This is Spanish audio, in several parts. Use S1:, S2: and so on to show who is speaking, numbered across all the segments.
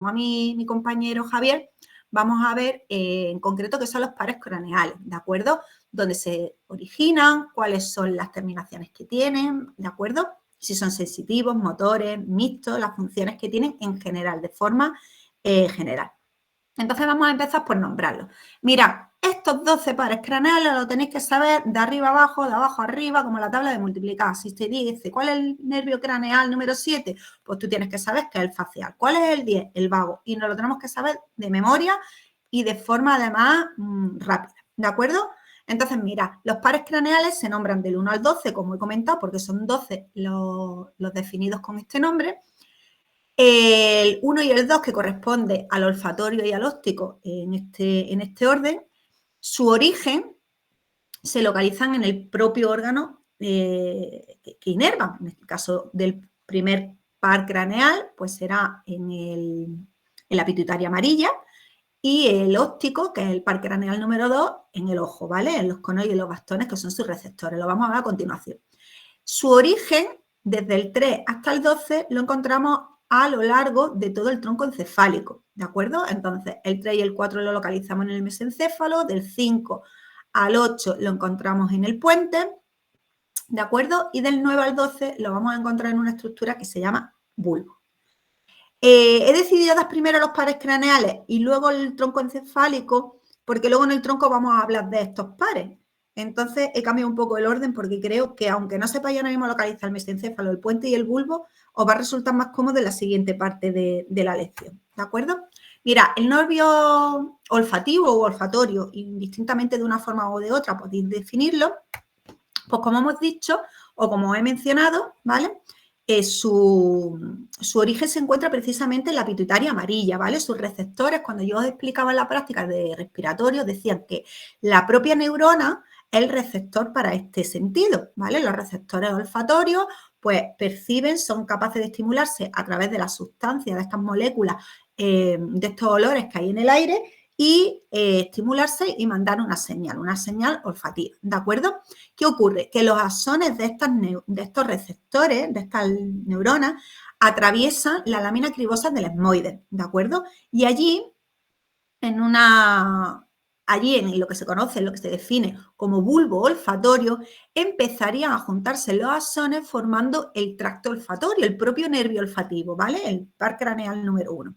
S1: a mi compañero Javier, vamos a ver en concreto qué son los pares craneales, ¿de acuerdo? Dónde se originan, cuáles son las terminaciones que tienen, ¿de acuerdo? Si son sensitivos, motores, mixtos, las funciones que tienen en general, de forma general. Entonces vamos a empezar por nombrarlos. Mirad, estos 12 pares craneales lo tenéis que saber de arriba a abajo, de abajo a arriba, como la tabla de multiplicar. Si te dice cuál es el nervio craneal número 7, pues tú tienes que saber que es el facial. ¿Cuál es el 10? El vago. Y nos lo tenemos que saber de memoria y de forma además rápida. ¿De acuerdo? Entonces, mira, los pares craneales se nombran del 1 al 12, como he comentado, porque son 12 los definidos con este nombre. El 1 y el 2, que corresponde al olfatorio y al óptico en este orden, su origen se localizan en el propio órgano que inervan. En este caso del primer par craneal, pues será en la pituitaria amarilla, y el óptico, que es el par craneal número 2, en el ojo, ¿vale? En los conos y en los bastones, que son sus receptores. Lo vamos a ver a continuación. Su origen, desde el 3 hasta el 12, lo encontramos a lo largo de todo el tronco encefálico, ¿de acuerdo? Entonces, el 3 y el 4 lo localizamos en el mesencéfalo, del 5 al 8 lo encontramos en el puente, ¿de acuerdo? Y del 9 al 12 lo vamos a encontrar en una estructura que se llama bulbo. He decidido dar primero los pares craneales y luego el tronco encefálico, porque luego en el tronco vamos a hablar de estos pares. Entonces he cambiado un poco el orden porque creo que aunque no sepáis ahora mismo localizar el mesencéfalo, el puente y el bulbo, os va a resultar más cómodo en la siguiente parte de la lección, ¿de acuerdo? Mira, el nervio olfativo o olfatorio, indistintamente de una forma o de otra, podéis definirlo, pues como hemos dicho o como he mencionado, ¿vale? Su origen se encuentra precisamente en la pituitaria amarilla, ¿vale? Sus receptores, cuando yo os explicaba en la práctica de respiratorio, decían que la propia neurona es el receptor para este sentido, ¿vale? Los receptores olfatorios, pues perciben, son capaces de estimularse a través de las sustancias, de estas moléculas, de estos olores que hay en el aire y estimularse y mandar una señal olfativa, ¿de acuerdo? ¿Qué ocurre? Que los axones de estos receptores, de estas neuronas, atraviesan la lámina cribosa del esmoide, ¿de acuerdo? Y allí en lo que se conoce, en lo que se define como bulbo olfatorio, empezarían a juntarse los axones formando el tracto olfatorio, el propio nervio olfativo, ¿vale? El par craneal número 1.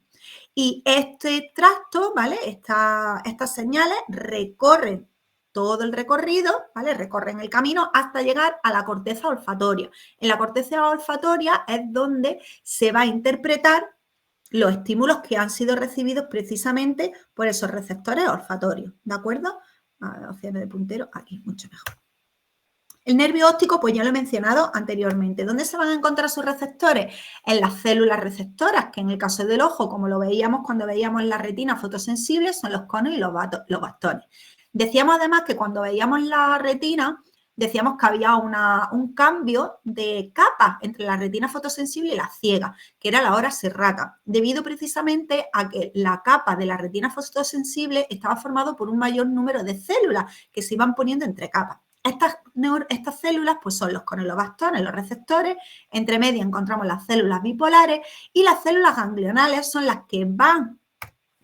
S1: Y este tracto, ¿vale? Estas señales recorren todo el recorrido, ¿vale? Recorren el camino hasta llegar a la corteza olfatoria. En la corteza olfatoria es donde se va a interpretar los estímulos que han sido recibidos precisamente por esos receptores olfatorios, ¿de acuerdo? Opciones de puntero, aquí, mucho mejor. El nervio óptico, pues ya lo he mencionado anteriormente. ¿Dónde se van a encontrar sus receptores? En las células receptoras, que en el caso del ojo, como lo veíamos cuando veíamos la retina fotosensible, son los conos y los bastones. Decíamos además que cuando veíamos la retina, decíamos que había un cambio de capa entre la retina fotosensible y la ciega, que era la hora serrata, debido precisamente a que la capa de la retina fotosensible estaba formada por un mayor número de células que se iban poniendo entre capas. Estas células pues son los conelobastones, los receptores, entre medias encontramos las células bipolares y las células ganglionales son las que van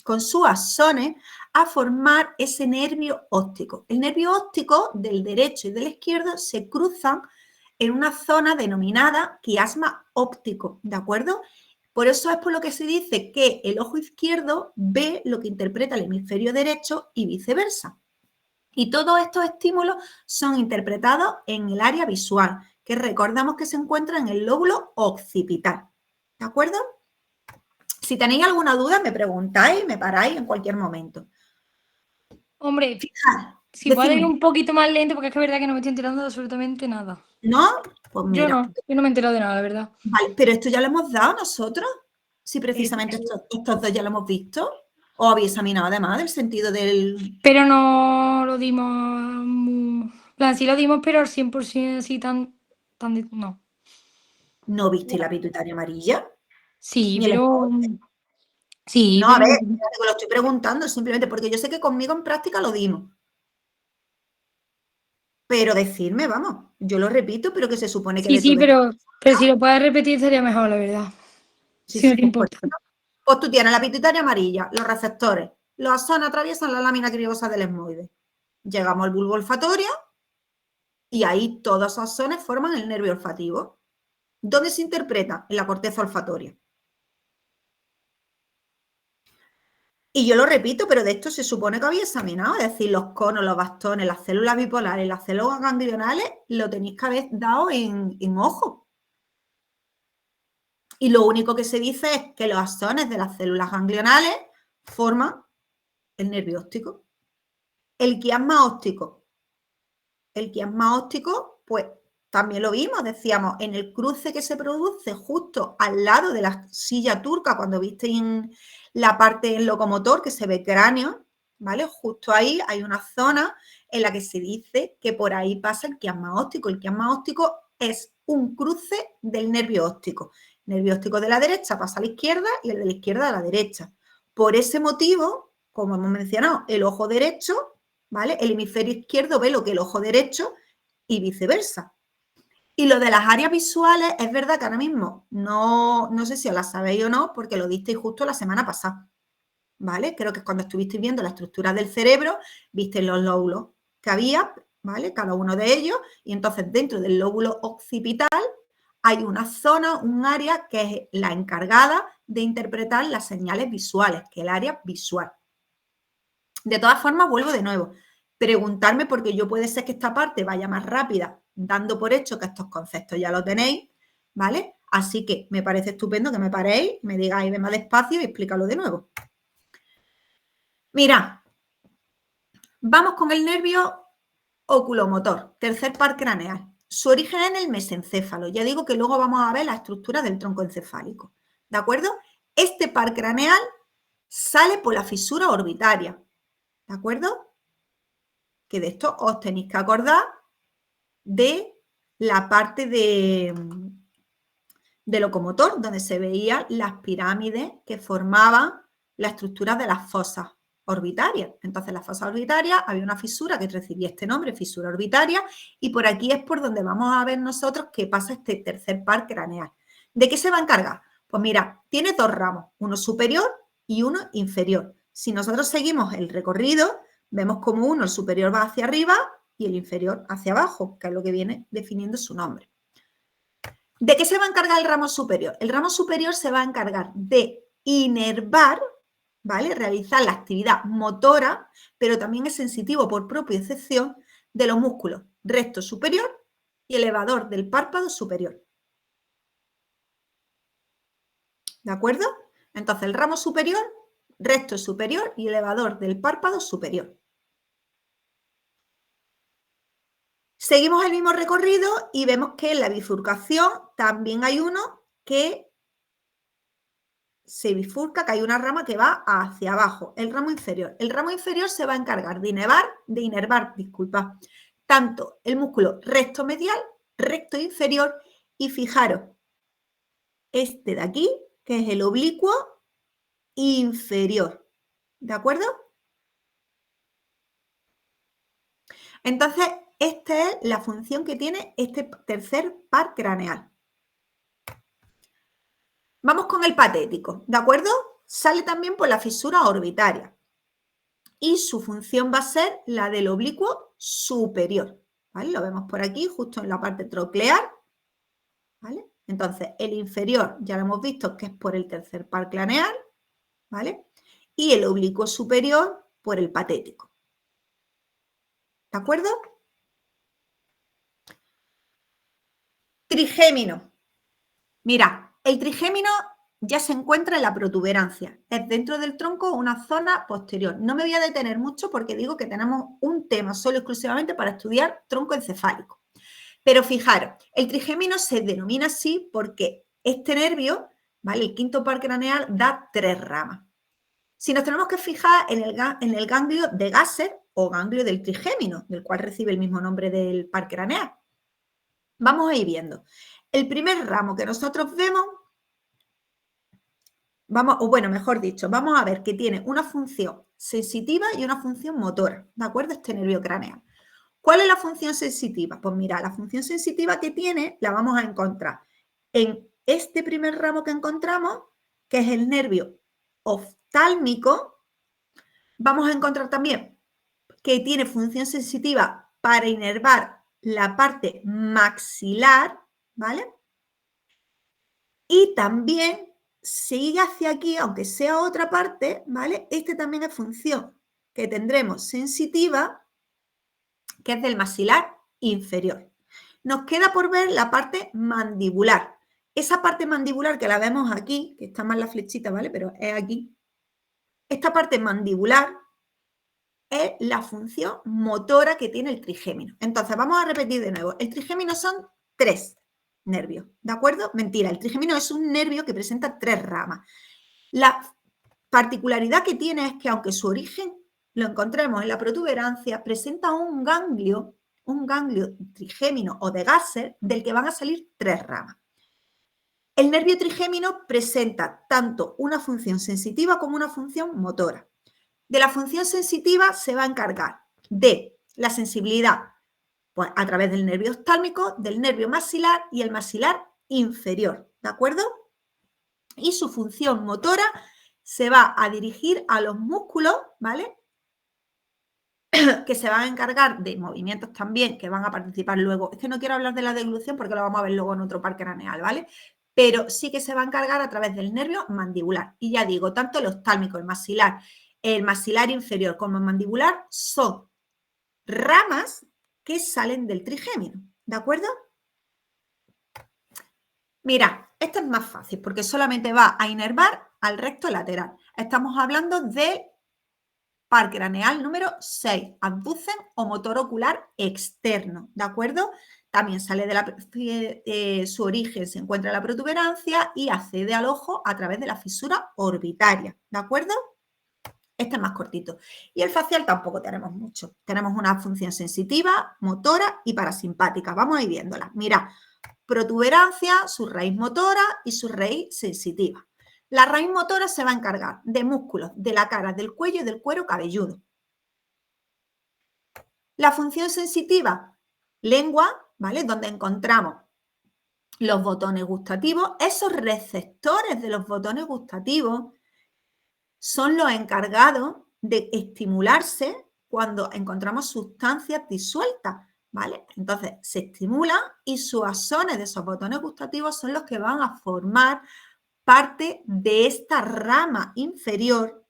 S1: con sus axones a formar ese nervio óptico. El nervio óptico del derecho y del izquierdo se cruzan en una zona denominada quiasma óptico, ¿de acuerdo? Por eso es por lo que se dice que el ojo izquierdo ve lo que interpreta el hemisferio derecho y viceversa. Y todos estos estímulos son interpretados en el área visual, que recordamos que se encuentra en el lóbulo occipital. ¿De acuerdo? Si tenéis alguna duda, me preguntáis, me paráis en cualquier momento.
S2: Hombre,
S1: Fijaos,
S2: si puedes ir un poquito más lento, porque es que es verdad que no me estoy enterando de absolutamente nada.
S1: ¿No? Pues mira.
S2: Yo no me he enterado de nada, la verdad.
S1: Vale, pero esto ya lo hemos dado nosotros. Si precisamente estos dos ya lo hemos visto. ¿O habéis examinado además del sentido del...?
S2: Pero no lo dimos... Sí lo dimos, pero al 100% así no.
S1: ¿No visteis la pituitaria amarilla?
S2: Sí,
S1: Ni el
S2: pero...
S1: esmalte.
S2: Sí,
S1: No, a
S2: pero...
S1: ver, lo estoy preguntando simplemente porque yo sé que conmigo en práctica lo dimos. Pero decirme, vamos, yo lo repito, pero que se supone que de
S2: Sí,
S1: todo esto...
S2: pero si lo puedes repetir sería mejor, la verdad.
S1: Sí,
S2: Si no
S1: sí,
S2: te
S1: pues por
S2: importa.
S1: eso. Pues tú tienes la pituitaria amarilla, los receptores, los axones atraviesan la lámina cribosa del esmoide. Llegamos al bulbo olfatorio y ahí todos esos axones forman el nervio olfativo. ¿Dónde se interpreta? En la corteza olfatoria. Y yo lo repito, pero de esto se supone que había examinado, es decir, los conos, los bastones, las células bipolares, las células ganglionales, lo tenéis que haber dado en ojo. Y lo único que se dice es que los axones de las células ganglionales forman el nervio óptico. El quiasma óptico. El quiasma óptico, pues también lo vimos, decíamos, en el cruce que se produce justo al lado de la silla turca, cuando visteis en la parte del locomotor que se ve cráneo, ¿vale? Justo ahí hay una zona en la que se dice que por ahí pasa el quiasma óptico. El quiasma óptico es un cruce del nervio óptico. El nervio óptico de la derecha pasa a la izquierda y el de la izquierda a la derecha. Por ese motivo, como hemos mencionado, el ojo derecho, ¿vale? El hemisferio izquierdo ve lo que el ojo derecho y viceversa. Y lo de las áreas visuales, es verdad que ahora mismo no sé si os las sabéis o no, porque lo disteis justo la semana pasada, ¿vale? Creo que es cuando estuvisteis viendo la estructura del cerebro, visteis los lóbulos que había, ¿vale? Cada uno de ellos, y entonces dentro del lóbulo occipital hay una zona, un área que es la encargada de interpretar las señales visuales, que es el área visual. De todas formas, vuelvo de nuevo. Preguntarme, porque yo puede ser que esta parte vaya más rápida, dando por hecho que estos conceptos ya los tenéis, ¿vale? Así que me parece estupendo que me paréis, me digáis, ven más despacio y explícalo de nuevo. Mira, vamos con el nervio oculomotor, tercer par craneal. Su origen es en el mesencéfalo. Ya digo que luego vamos a ver la estructura del tronco encefálico, ¿de acuerdo? Este par craneal sale por la fisura orbitaria, ¿de acuerdo? Que de esto os tenéis que acordar de la parte de locomotor, donde se veían las pirámides que formaban la estructura de las fosas orbitarias. Entonces, las fosas orbitarias había una fisura que recibía este nombre, fisura orbitaria, y por aquí es por donde vamos a ver nosotros qué pasa este tercer par craneal. ¿De qué se va a encargar? Pues mira, tiene dos ramos, uno superior y uno inferior. Si nosotros seguimos el recorrido, vemos como uno, el superior, va hacia arriba y el inferior hacia abajo, que es lo que viene definiendo su nombre. ¿De qué se va a encargar el ramo superior? El ramo superior se va a encargar de inervar, ¿vale? Realizar la actividad motora, pero también es sensitivo por propia excepción de los músculos recto superior y elevador del párpado superior. ¿De acuerdo? Entonces, el ramo superior, recto superior y elevador del párpado superior. Seguimos el mismo recorrido y vemos que en la bifurcación también hay uno que se bifurca, que hay una rama que va hacia abajo, el ramo inferior. El ramo inferior se va a encargar de inervar, tanto el músculo recto medial, recto inferior y fijaros, este de aquí, que es el oblicuo inferior. ¿De acuerdo? Entonces, esta es la función que tiene este tercer par craneal. Vamos con el patético, ¿de acuerdo? Sale también por la fisura orbitaria y su función va a ser la del oblicuo superior, ¿vale? Lo vemos por aquí, justo en la parte troclear, ¿vale? Entonces, el inferior ya lo hemos visto que es por el tercer par craneal, ¿vale? Y el oblicuo superior por el patético. ¿De acuerdo? Trigémino. Mira, el trigémino ya se encuentra en la protuberancia, es dentro del tronco una zona posterior. No me voy a detener mucho porque digo que tenemos un tema solo exclusivamente para estudiar tronco encefálico. Pero fijaros, el trigémino se denomina así porque este nervio, ¿vale? El quinto par craneal da 3 ramas. Si nos tenemos que fijar en el ganglio de Gasser o ganglio del trigémino, del cual recibe el mismo nombre del par craneal, vamos a ir viendo. El primer ramo que nosotros vemos, mejor dicho, vamos a ver que tiene una función sensitiva y una función motora, ¿de acuerdo? Este nervio craneal. ¿Cuál es la función sensitiva? Pues mira, la función sensitiva que tiene la vamos a encontrar en este primer ramo que encontramos, que es el nervio oftálmico, vamos a encontrar también que tiene función sensitiva para inervar la parte maxilar, ¿vale? Y también sigue hacia aquí, aunque sea otra parte, ¿vale? Este también es función que tendremos sensitiva, que es del maxilar inferior. Nos queda por ver la parte mandibular. Esa parte mandibular que la vemos aquí, que está más la flechita, ¿vale? Pero es aquí. Esta parte mandibular es la función motora que tiene el trigémino. Entonces, vamos a repetir de nuevo. El trigémino son 3 nervios, ¿de acuerdo? Mentira, el trigémino es un nervio que presenta 3 ramas. La particularidad que tiene es que aunque su origen lo encontremos en la protuberancia, presenta un ganglio trigémino o de Gasser del que van a salir 3 ramas. El nervio trigémino presenta tanto una función sensitiva como una función motora. De la función sensitiva se va a encargar de la sensibilidad pues, a través del nervio oftálmico, del nervio maxilar y el maxilar inferior, ¿de acuerdo? Y su función motora se va a dirigir a los músculos, ¿vale? Que se van a encargar de movimientos también que van a participar luego. Es que no quiero hablar de la deglución porque lo vamos a ver luego en otro par craneal, ¿vale? Pero sí que se va a encargar a través del nervio mandibular. Y ya digo, tanto el oftálmico, el maxilar inferior como el mandibular son ramas que salen del trigémino, ¿de acuerdo? Mira, esto es más fácil porque solamente va a inervar al recto lateral. Estamos hablando del par craneal número 6, abducen o motor ocular externo, ¿de acuerdo? También sale de su origen, se encuentra en la protuberancia y accede al ojo a través de la fisura orbitaria, ¿de acuerdo? Este es más cortito. Y el facial tampoco tenemos mucho. Tenemos una función sensitiva, motora y parasimpática. Vamos a ir viéndola. Mira, protuberancia, su raíz motora y su raíz sensitiva. La raíz motora se va a encargar de músculos de la cara, del cuello y del cuero cabelludo. La función sensitiva, lengua, ¿vale? Donde encontramos los botones gustativos. Esos receptores de los botones gustativos son los encargados de estimularse cuando encontramos sustancias disueltas, ¿vale? Entonces se estimulan y sus axones de esos botones gustativos son los que van a formar parte de esta rama inferior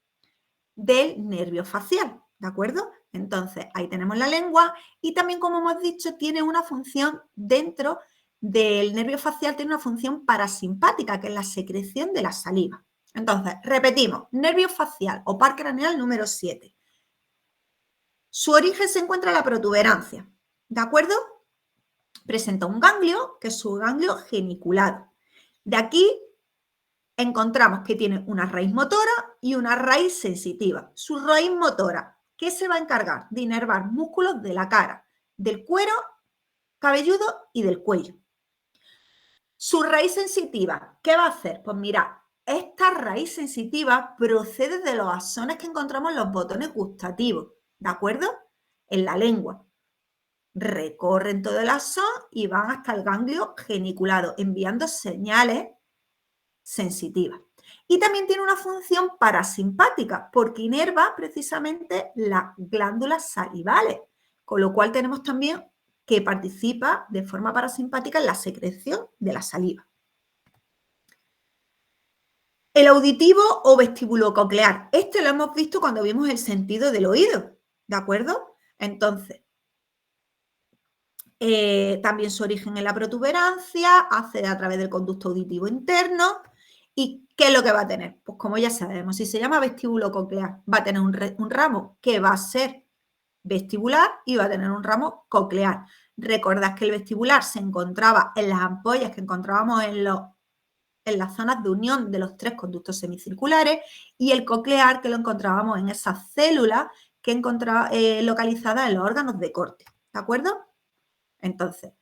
S1: del nervio facial, ¿de acuerdo? Entonces, ahí tenemos la lengua y también, como hemos dicho, tiene una función dentro del nervio facial, tiene una función parasimpática, que es la secreción de la saliva. Entonces, repetimos, nervio facial o par craneal número 7. Su origen se encuentra en la protuberancia, ¿de acuerdo? Presenta un ganglio, que es su ganglio geniculado. De aquí encontramos que tiene una raíz motora y una raíz sensitiva. Su raíz motora, ¿qué se va a encargar? De inervar músculos de la cara, del cuero cabelludo y del cuello. Su raíz sensitiva, ¿qué va a hacer? Pues mira, esta raíz sensitiva procede de los axones que encontramos en los botones gustativos, ¿de acuerdo? En la lengua. Recorren todo el axón y van hasta el ganglio geniculado, enviando señales sensitivas. Y también tiene una función parasimpática, porque inerva precisamente las glándulas salivales, con lo cual tenemos también que participa de forma parasimpática en la secreción de la saliva. El auditivo o vestibulococlear. Este lo hemos visto cuando vimos el sentido del oído, ¿de acuerdo? Entonces, también su origen en la protuberancia, accede a través del conducto auditivo interno. ¿Y qué es lo que va a tener? Pues como ya sabemos, si se llama vestíbulo coclear, va a tener un ramo que va a ser vestibular y va a tener un ramo coclear. Recordad que el vestibular se encontraba en las ampollas que encontrábamos en las zonas de unión de los 3 conductos semicirculares y el coclear que lo encontrábamos en esas células que localizadas en los órganos de corte. ¿De acuerdo? Entonces,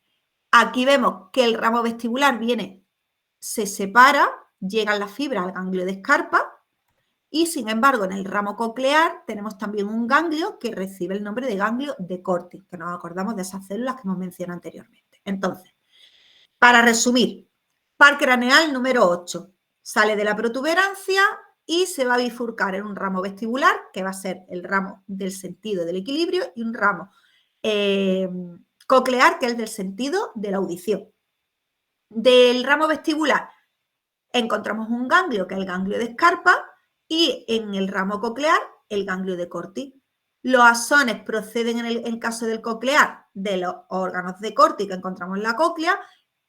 S1: aquí vemos que el ramo vestibular se separa, llegan las fibras al ganglio de Scarpa y, sin embargo, en el ramo coclear tenemos también un ganglio que recibe el nombre de ganglio de Corti, que nos acordamos de esas células que hemos mencionado anteriormente. Entonces, para resumir, par craneal número 8. Sale de la protuberancia, y se va a bifurcar en un ramo vestibular, que va a ser el ramo del sentido del equilibrio, y un ramo coclear, que es del sentido de la audición. Del ramo vestibular encontramos un ganglio, que es el ganglio de Scarpa, y en el ramo coclear, el ganglio de Corti. Los axones proceden, en el caso del coclear, de los órganos de Corti que encontramos en la cóclea,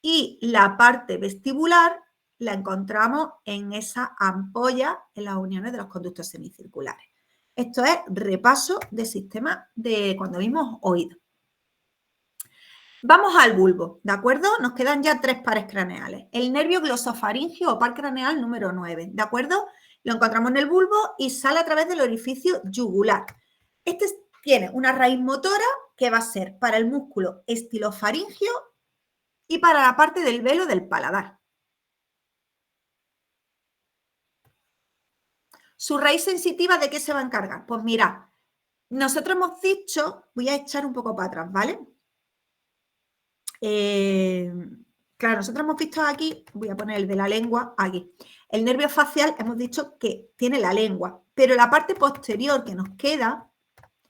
S1: y la parte vestibular la encontramos en esa ampolla, en las uniones de los conductos semicirculares. Esto es repaso del sistema de cuando vimos oído. Vamos al bulbo, ¿de acuerdo? Nos quedan ya 3 pares craneales. El nervio glosofaringeo o par craneal número 9, ¿de acuerdo? Lo encontramos en el bulbo y sale a través del orificio yugular. Este tiene una raíz motora que va a ser para el músculo estilofaringeo y para la parte del velo del paladar. ¿Su raíz sensitiva de qué se va a encargar? Pues mirad, nosotros hemos dicho, voy a echar un poco para atrás, ¿vale? Claro, nosotros hemos visto aquí, voy a poner el de la lengua aquí. El nervio facial hemos dicho que tiene la lengua, pero la parte posterior que nos queda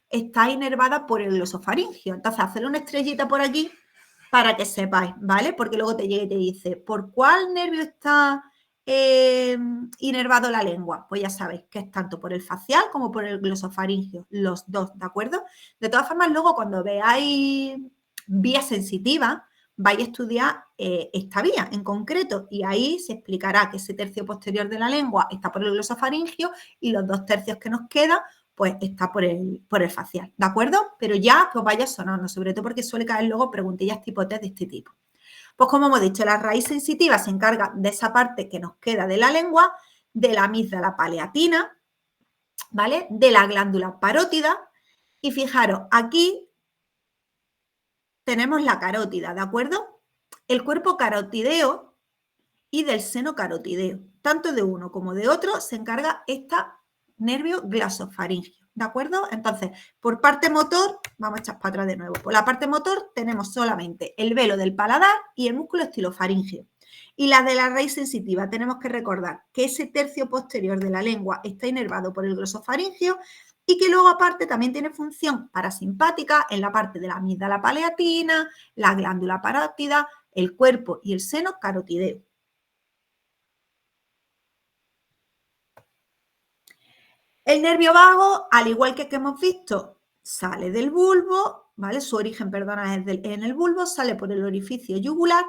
S1: está inervada por el glosofaringeo. Entonces, hacer una estrellita por aquí para que sepáis, ¿vale? Porque luego te llega y te dice, ¿por cuál nervio está inervado la lengua? Pues ya sabéis que es tanto por el facial como por el glosofaringeo, los dos, ¿de acuerdo? De todas formas, luego cuando veáis vía sensitiva, vais a estudiar esta vía en concreto y ahí se explicará que ese tercio posterior de la lengua está por el glosofaringeo y los 2 tercios que nos quedan pues está por el facial, ¿de acuerdo? Pero ya que os vaya sonando, sobre todo porque suele caer luego preguntillas tipo test de este tipo. Pues como hemos dicho, la raíz sensitiva se encarga de esa parte que nos queda de la lengua, de la amígdala palatina, ¿vale? De la glándula parótida y fijaros, aquí tenemos la carótida, ¿de acuerdo? El cuerpo carotideo y del seno carotideo. Tanto de uno como de otro se encarga este nervio glosofaringeo, ¿de acuerdo? Entonces, por parte motor, vamos a echar para atrás de nuevo. Por la parte motor tenemos solamente el velo del paladar y el músculo estilofaringeo. Y la de la raíz sensitiva, tenemos que recordar que ese tercio posterior de la lengua está inervado por el glosofaringeo y que luego aparte también tiene función parasimpática en la parte de la amígdala palatina, la glándula parótida, el cuerpo y el seno carotideo. El nervio vago, al igual que hemos visto, sale del bulbo, ¿vale? Su origen, perdona, es en el bulbo, sale por el orificio yugular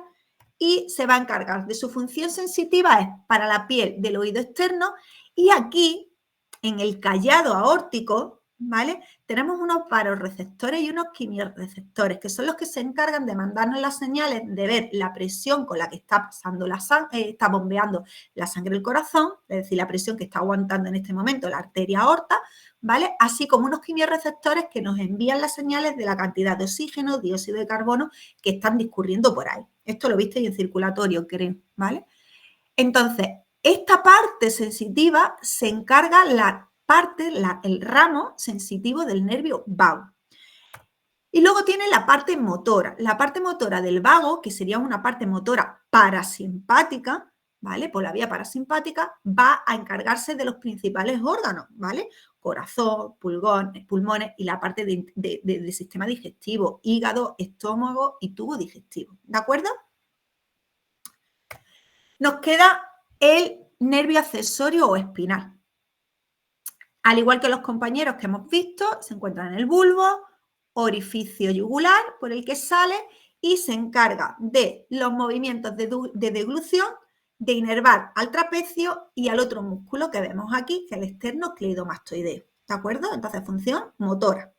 S1: y se va a encargar de su función sensitiva, es para la piel del oído externo y aquí, en el callado aórtico, ¿vale? Tenemos unos varoreceptores y unos quimiorreceptores, que son los que se encargan de mandarnos las señales de ver la presión con la que está pasando la sangre, está bombeando la sangre del corazón, es decir, la presión que está aguantando en este momento la arteria aorta, ¿vale? Así como unos quimiorreceptores que nos envían las señales de la cantidad de oxígeno, dióxido de carbono que están discurriendo por ahí. Esto lo visteis en circulatorio, creo, ¿vale? Entonces, esta parte sensitiva se encarga el ramo sensitivo del nervio vago. Y luego tiene la parte motora. La parte motora del vago, que sería una parte motora parasimpática, ¿vale? Por la vía parasimpática va a encargarse de los principales órganos, ¿vale? Corazón, pulmones y la parte del sistema digestivo, hígado, estómago y tubo digestivo, ¿de acuerdo? Nos queda el nervio accesorio o espinal. Al igual que los compañeros que hemos visto, se encuentran en el bulbo, orificio yugular por el que sale y se encarga de los movimientos de deglución, de inervar al trapecio y al otro músculo que vemos aquí, que es el esternocleidomastoideo. ¿De acuerdo? Entonces, función motora.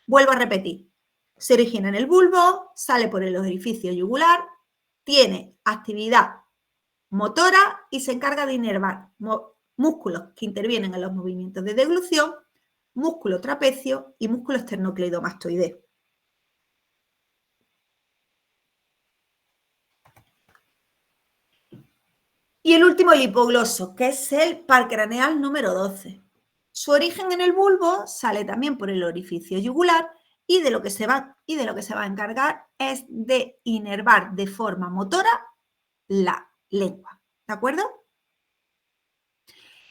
S1: Vuelvo a repetir. Se origina en el bulbo, sale por el orificio yugular, tiene actividad motora y se encarga de inervar músculos que intervienen en los movimientos de deglución, músculo trapecio y músculo esternocleidomastoideo. Y el último, el hipogloso, que es el par craneal número 12. Su origen en el bulbo sale también por el orificio yugular y de lo que se va a encargar es de inervar de forma motora la lengua. ¿De acuerdo?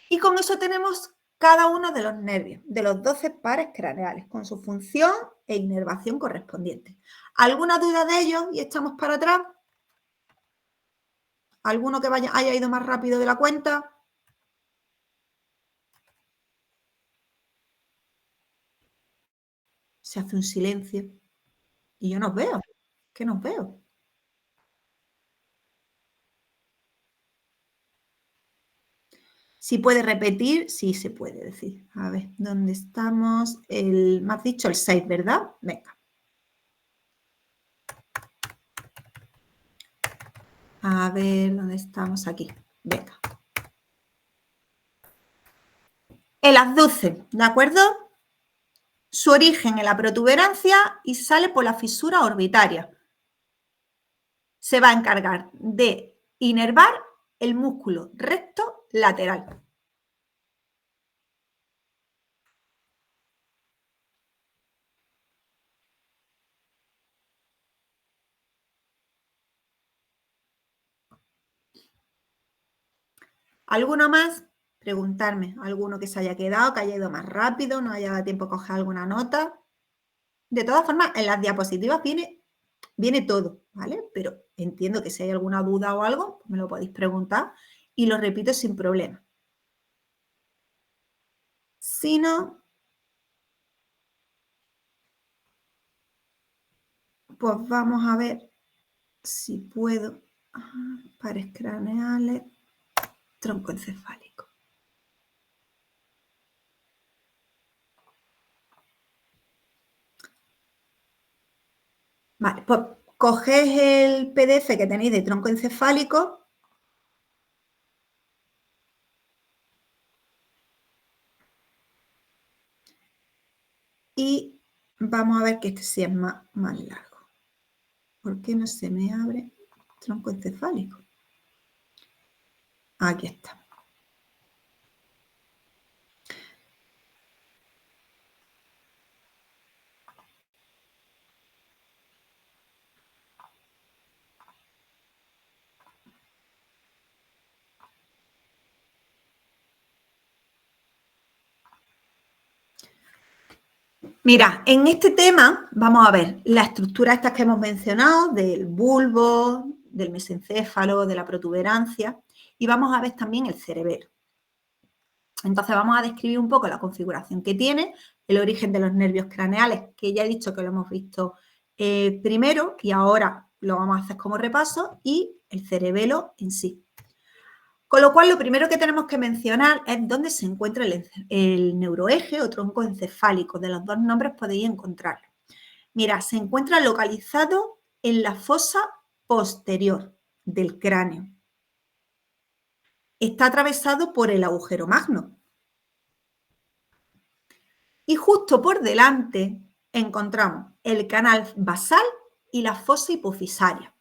S1: Y con eso tenemos cada uno de los nervios, de los 12 pares craneales, con su función e inervación correspondiente. ¿Alguna duda de ellos y echamos para atrás? ¿Alguno que haya ido más rápido de la cuenta? Se hace un silencio y yo no os veo. ¿Qué nos veo? Si puede repetir, sí se puede decir. A ver, ¿dónde estamos? Me has dicho el 6, ¿verdad? Venga. A ver, ¿dónde estamos? Aquí. Venga. El abducen, ¿de acuerdo? Su origen en la protuberancia y sale por la fisura orbitaria. Se va a encargar de inervar el músculo recto lateral. ¿Alguno más? Preguntarme. ¿Alguno que se haya quedado, que haya ido más rápido, no haya dado tiempo a coger alguna nota? De todas formas, en las diapositivas viene todo, ¿vale? Pero entiendo que si hay alguna duda o algo, me lo podéis preguntar y lo repito sin problema. Si no, pues vamos a ver si puedo. Pares craneales, tronco encefálico. Vale, pues cogéis el PDF que tenéis de tronco encefálico y vamos a ver que este sí es más largo. ¿Por qué no se me abre tronco encefálico? Aquí está. Mira, en este tema vamos a ver las estructuras estas que hemos mencionado del bulbo, del mesencéfalo, de la protuberancia y vamos a ver también el cerebelo. Entonces vamos a describir un poco la configuración que tiene, el origen de los nervios craneales, que ya he dicho que lo hemos visto primero y ahora lo vamos a hacer como repaso, y el cerebelo en sí. Con lo cual, lo primero que tenemos que mencionar es dónde se encuentra el neuroeje o tronco encefálico. De los dos nombres podéis encontrarlo. Mira, se encuentra localizado en la fosa posterior del cráneo. Está atravesado por el agujero magno. Y justo por delante encontramos el canal basal y la fosa hipofisaria.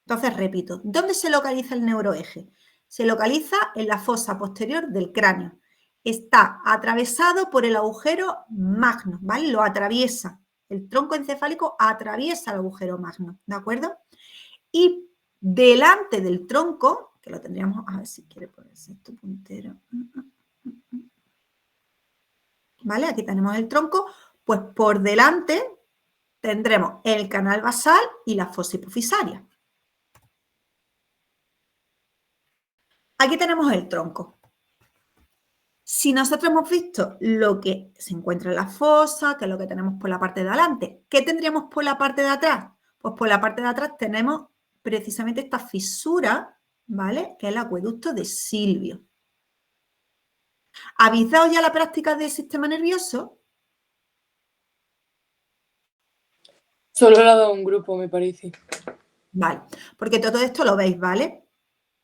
S1: Entonces, repito, ¿dónde se localiza el neuroeje? Se localiza en la fosa posterior del cráneo. Está atravesado por el agujero magno, ¿vale? Lo atraviesa. El tronco encefálico atraviesa el agujero magno, ¿de acuerdo? Y delante del tronco, que lo tendríamos, a ver si quiere ponerse esto puntero. ¿Vale? Aquí tenemos el tronco, pues por delante tendremos el canal basal y la fosa hipofisaria. Aquí tenemos el tronco. Si nosotros hemos visto lo que se encuentra en la fosa, que es lo que tenemos por la parte de adelante, ¿qué tendríamos por la parte de atrás? Pues por la parte de atrás tenemos precisamente esta fisura, ¿vale? Que es el acueducto de Silvio. ¿Habéis dado ya la práctica del sistema nervioso?
S3: Solo lo ha dado un grupo, me parece.
S1: Vale, porque todo esto lo veis, ¿vale?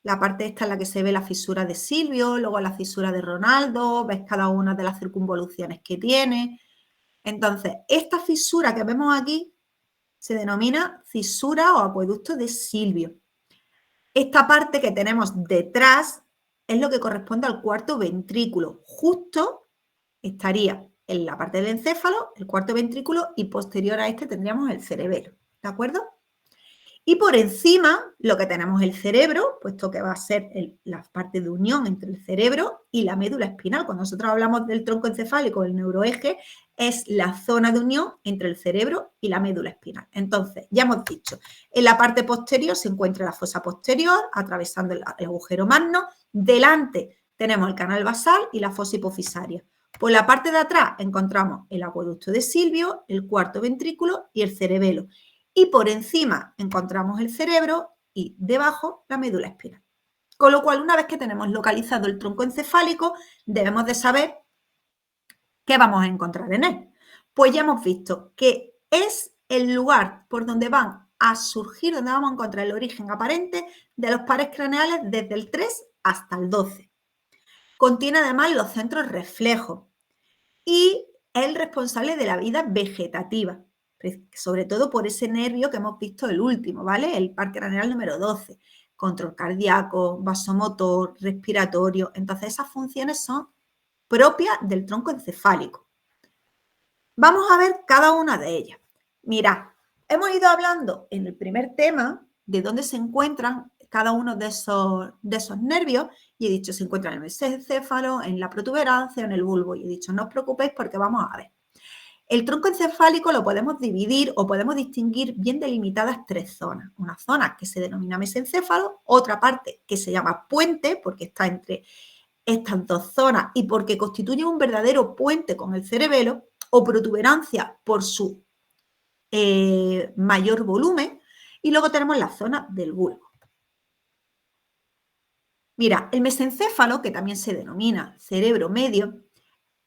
S1: La parte esta en la que se ve la fisura de Silvio, luego la fisura de Ronaldo, ves cada una de las circunvoluciones que tiene. Entonces, esta fisura que vemos aquí se denomina fisura o acueducto de Silvio. Esta parte que tenemos detrás es lo que corresponde al cuarto ventrículo. Justo estaría en la parte del encéfalo, el cuarto ventrículo, y posterior a este tendríamos el cerebelo. ¿De acuerdo? Y por encima lo que tenemos el cerebro, puesto que va a ser la parte de unión entre el cerebro y la médula espinal. Cuando nosotros hablamos del tronco encefálico, el neuroeje, es la zona de unión entre el cerebro y la médula espinal. Entonces, ya hemos dicho, en la parte posterior se encuentra la fosa posterior, atravesando el agujero magno. Delante tenemos el canal basal y la fosa hipofisaria. Por la parte de atrás encontramos el acueducto de Silvio, el cuarto ventrículo y el cerebelo. Y por encima encontramos el cerebro y debajo la médula espinal. Con lo cual, una vez que tenemos localizado el tronco encefálico, debemos de saber qué vamos a encontrar en él. Pues ya hemos visto que es el lugar por donde van a surgir, donde vamos a encontrar el origen aparente de los pares craneales desde el 3 hasta el 12. Contiene además los centros reflejos y es el responsable de la vida vegetativa, sobre todo por ese nervio que hemos visto el último, ¿vale? El par craneal número 12, control cardíaco, vasomotor, respiratorio. Entonces, esas funciones son propias del tronco encefálico. Vamos a ver cada una de ellas. Mirad, hemos ido hablando en el primer tema de dónde se encuentran cada uno de esos nervios y he dicho, se encuentran en el mesencéfalo, en la protuberancia, en el bulbo. Y he dicho, no os preocupéis porque vamos a ver. El tronco encefálico lo podemos dividir o podemos distinguir bien delimitadas tres zonas. Una zona que se denomina mesencéfalo, otra parte que se llama puente, porque está entre estas dos zonas y porque constituye un verdadero puente con el cerebelo, o protuberancia por su mayor volumen, y luego tenemos la zona del bulbo. Mira, el mesencéfalo, que también se denomina cerebro medio,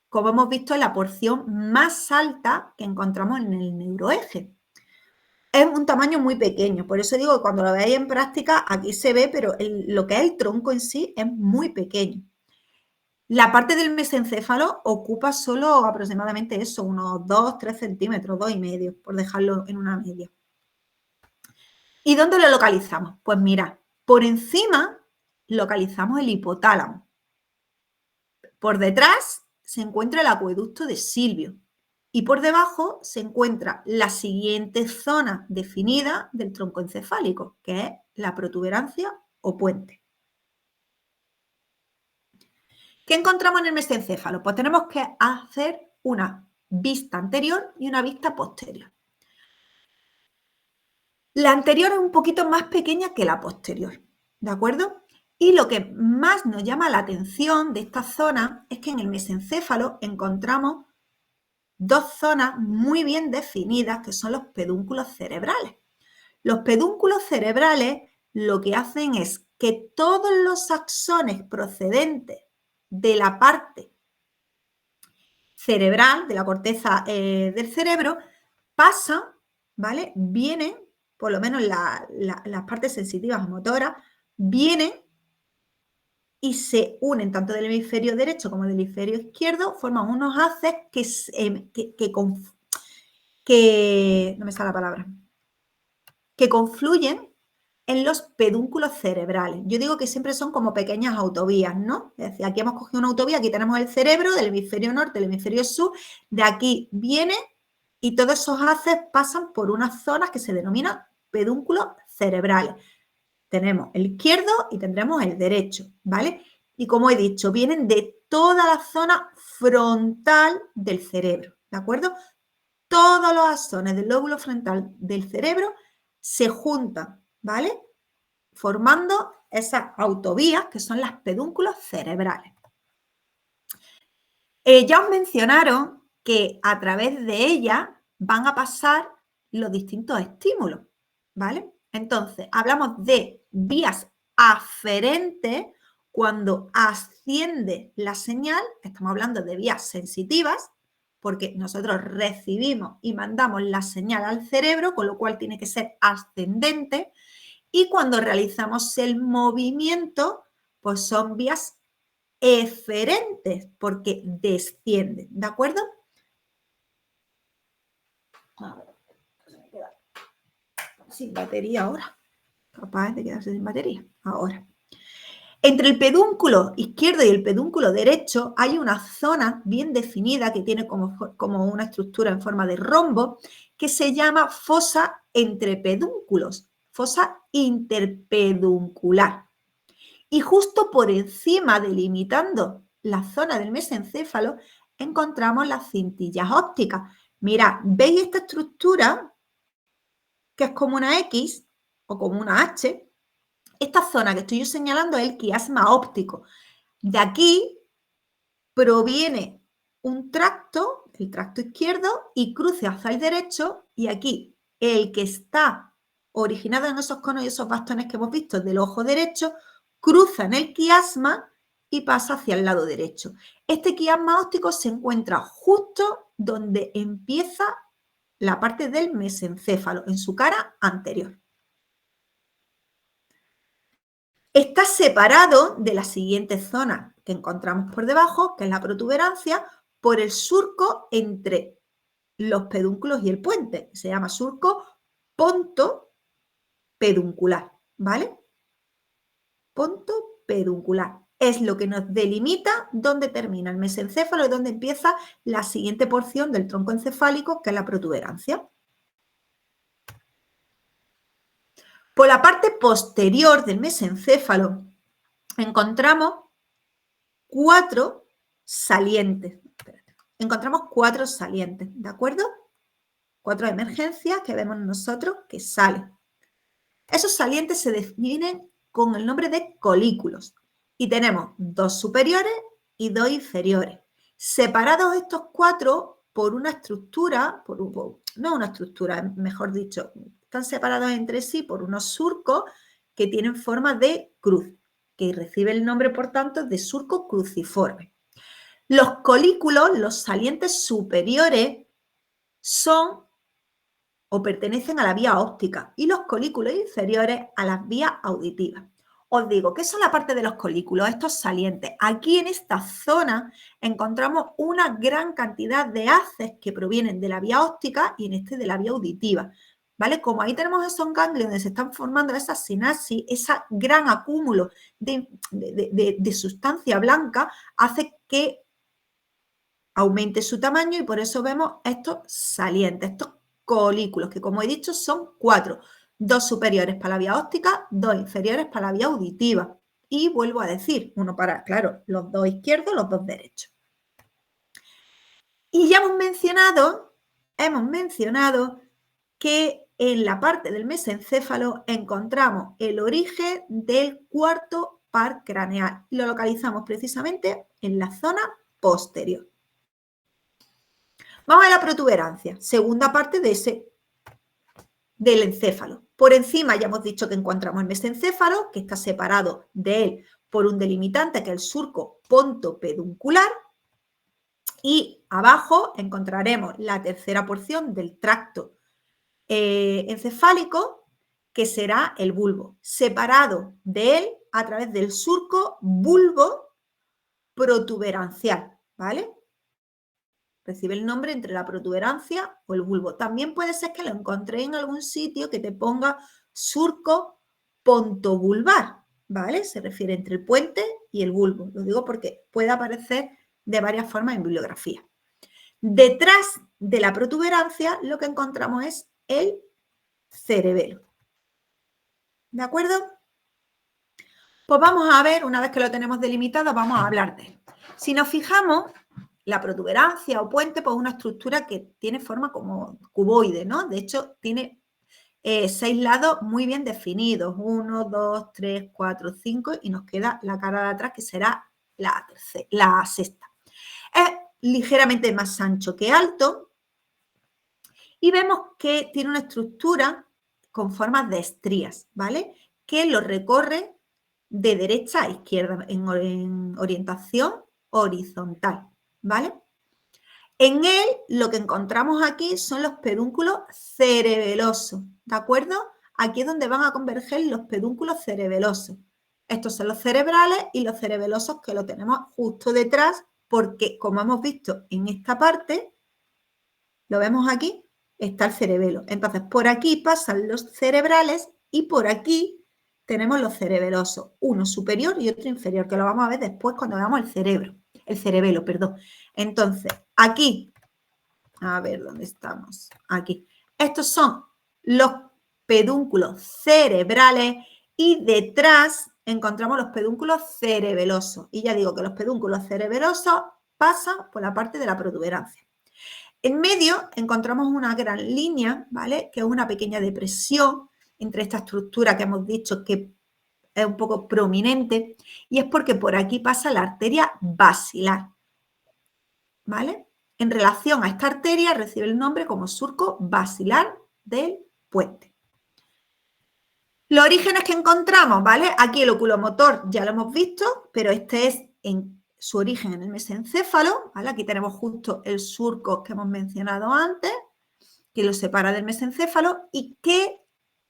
S1: como hemos visto, es la porción más alta que encontramos en el neuroeje. Es un tamaño muy pequeño, por eso digo que cuando lo veáis en práctica, aquí se ve, pero lo que es el tronco en sí es muy pequeño. La parte del mesencéfalo ocupa solo aproximadamente eso, unos 2-3 centímetros, 2,5, por dejarlo en una media. ¿Y dónde lo localizamos? Pues mira, por encima localizamos el hipotálamo. Por detrás se encuentra el acueducto de Silvio y por debajo se encuentra la siguiente zona definida del tronco encefálico, que es la protuberancia o puente. ¿Qué encontramos en el mesencéfalo? Pues tenemos que hacer una vista anterior y una vista posterior. La anterior es un poquito más pequeña que la posterior, ¿de acuerdo? Y lo que más nos llama la atención de esta zona es que en el mesencéfalo encontramos dos zonas muy bien definidas que son los pedúnculos cerebrales. Los pedúnculos cerebrales lo que hacen es que todos los axones procedentes de la parte cerebral, de la corteza del cerebro, pasan, ¿vale? Vienen, por lo menos las partes sensitivas o motoras, vienen y se unen tanto del hemisferio derecho como del hemisferio izquierdo, forman unos haces que no me sale la palabra, que confluyen en los pedúnculos cerebrales. Yo digo que siempre son como pequeñas autovías, ¿no? Es decir, aquí hemos cogido una autovía, aquí tenemos el cerebro del hemisferio norte, del hemisferio sur, de aquí viene y todos esos haces pasan por unas zonas que se denominan pedúnculos cerebrales. Tenemos el izquierdo y tendremos el derecho, ¿vale? Y como he dicho, vienen de toda la zona frontal del cerebro, ¿de acuerdo? Todos los axones del lóbulo frontal del cerebro se juntan, ¿vale? Formando esas autovías que son las pedúnculos cerebrales. Ya os mencionaron que a través de ellas van a pasar los distintos estímulos, ¿vale? Entonces, hablamos de vías aferentes cuando asciende la señal, estamos hablando de vías sensitivas, porque nosotros recibimos y mandamos la señal al cerebro, con lo cual tiene que ser ascendente, y cuando realizamos el movimiento, pues son vías eferentes, porque descienden, ¿de acuerdo? A ver, se me queda sin batería ahora, capaz de quedarse sin batería, ahora. Entre el pedúnculo izquierdo y el pedúnculo derecho hay una zona bien definida que tiene como una estructura en forma de rombo que se llama fosa entre pedúnculos. fosa interpeduncular. Y justo por encima, delimitando la zona del mesencéfalo, encontramos las cintillas ópticas. Mirad, ¿veis esta estructura que es como una X o como una H? Esta zona que estoy yo señalando es el quiasma óptico. De aquí proviene un tracto, el tracto izquierdo, y cruce hacia el derecho, y aquí el que está originado en esos conos y esos bastones que hemos visto del ojo derecho, cruza en el quiasma y pasa hacia el lado derecho. Este quiasma óptico se encuentra justo donde empieza la parte del mesencéfalo, en su cara anterior. Está separado de la siguiente zona que encontramos por debajo, que es la protuberancia, por el surco entre los pedúnculos y el puente. Se llama surco pontopeduncular, ¿vale? Pontopeduncular. Es lo que nos delimita dónde termina el mesencéfalo y dónde empieza la siguiente porción del tronco encefálico, que es la protuberancia. Por la parte posterior del mesencéfalo encontramos 4 salientes. Encontramos 4 salientes, ¿de acuerdo? 4 emergencias que vemos nosotros que salen. Esos salientes se definen con el nombre de colículos y tenemos 2 superiores y 2 inferiores. Separados estos 4 por una estructura, no una estructura, mejor dicho, están separados entre sí por unos surcos que tienen forma de cruz, que recibe el nombre, por tanto, de surco cruciforme. Los colículos, los salientes superiores, son o pertenecen a la vía óptica y los colículos inferiores a las vías auditivas. Os digo, ¿qué son la parte de los colículos? Estos salientes. Aquí en esta zona encontramos una gran cantidad de haces que provienen de la vía óptica y en este de la vía auditiva. ¿Vale? Como ahí tenemos esos ganglios donde se están formando esas sinapsis, ese gran acúmulo de sustancia blanca hace que aumente su tamaño y por eso vemos estos salientes, estos colículos, que como he dicho son 4, 2 superiores para la vía óptica, 2 inferiores para la vía auditiva. Y vuelvo a decir, uno para, claro, los 2 izquierdos, los 2 derechos. Y ya hemos mencionado que en la parte del mesencéfalo encontramos el origen del cuarto par craneal. Lo localizamos precisamente en la zona posterior. Vamos a la protuberancia, segunda parte del encéfalo. Por encima ya hemos dicho que encontramos el mesencéfalo, que está separado de él por un delimitante, que es el surco pontopeduncular. Y abajo encontraremos la tercera porción del tracto encefálico, que será el bulbo, separado de él a través del surco bulbo protuberancial, ¿vale? Recibe el nombre entre la protuberancia o el bulbo. También puede ser que lo encontréis en algún sitio que te ponga surco pontobulbar, ¿vale? Se refiere entre el puente y el bulbo. Lo digo porque puede aparecer de varias formas en bibliografía. Detrás de la protuberancia lo que encontramos es el cerebelo. ¿De acuerdo? Pues vamos a ver, una vez que lo tenemos delimitado, vamos a hablar de él. Si nos fijamos, la protuberancia o puente, pues es una estructura que tiene forma como cuboide, ¿no? De hecho, tiene 6 lados muy bien definidos. 1, 2, 3, 4, 5 y nos queda la cara de atrás que será la sexta. Es ligeramente más ancho que alto y vemos que tiene una estructura con formas de estrías, ¿vale? Que lo recorre de derecha a izquierda en orientación horizontal, ¿vale? En él lo que encontramos aquí son los pedúnculos cerebelosos, ¿de acuerdo? Aquí es donde van a converger los pedúnculos cerebelosos. Estos son los cerebrales y los cerebelosos que lo tenemos justo detrás porque, como hemos visto en esta parte, lo vemos aquí, está el cerebelo. Entonces, por aquí pasan los cerebrales y por aquí tenemos los cerebelosos, uno superior y otro inferior, que lo vamos a ver después cuando veamos el cerebelo, perdón. Entonces, aquí, a ver dónde estamos, aquí. Estos son los pedúnculos cerebrales y detrás encontramos los pedúnculos cerebelosos. Y ya digo que los pedúnculos cerebelosos pasan por la parte de la protuberancia. En medio encontramos una gran línea, ¿vale? Que es una pequeña depresión entre esta estructura que hemos dicho que es un poco prominente, y es porque por aquí pasa la arteria basilar, ¿vale? En relación a esta arteria recibe el nombre como surco basilar del puente. Los orígenes que encontramos, ¿vale? Aquí el oculomotor ya lo hemos visto, pero este es en su origen en el mesencéfalo, ¿vale? Aquí tenemos justo el surco que hemos mencionado antes, que lo separa del mesencéfalo. ¿Y qué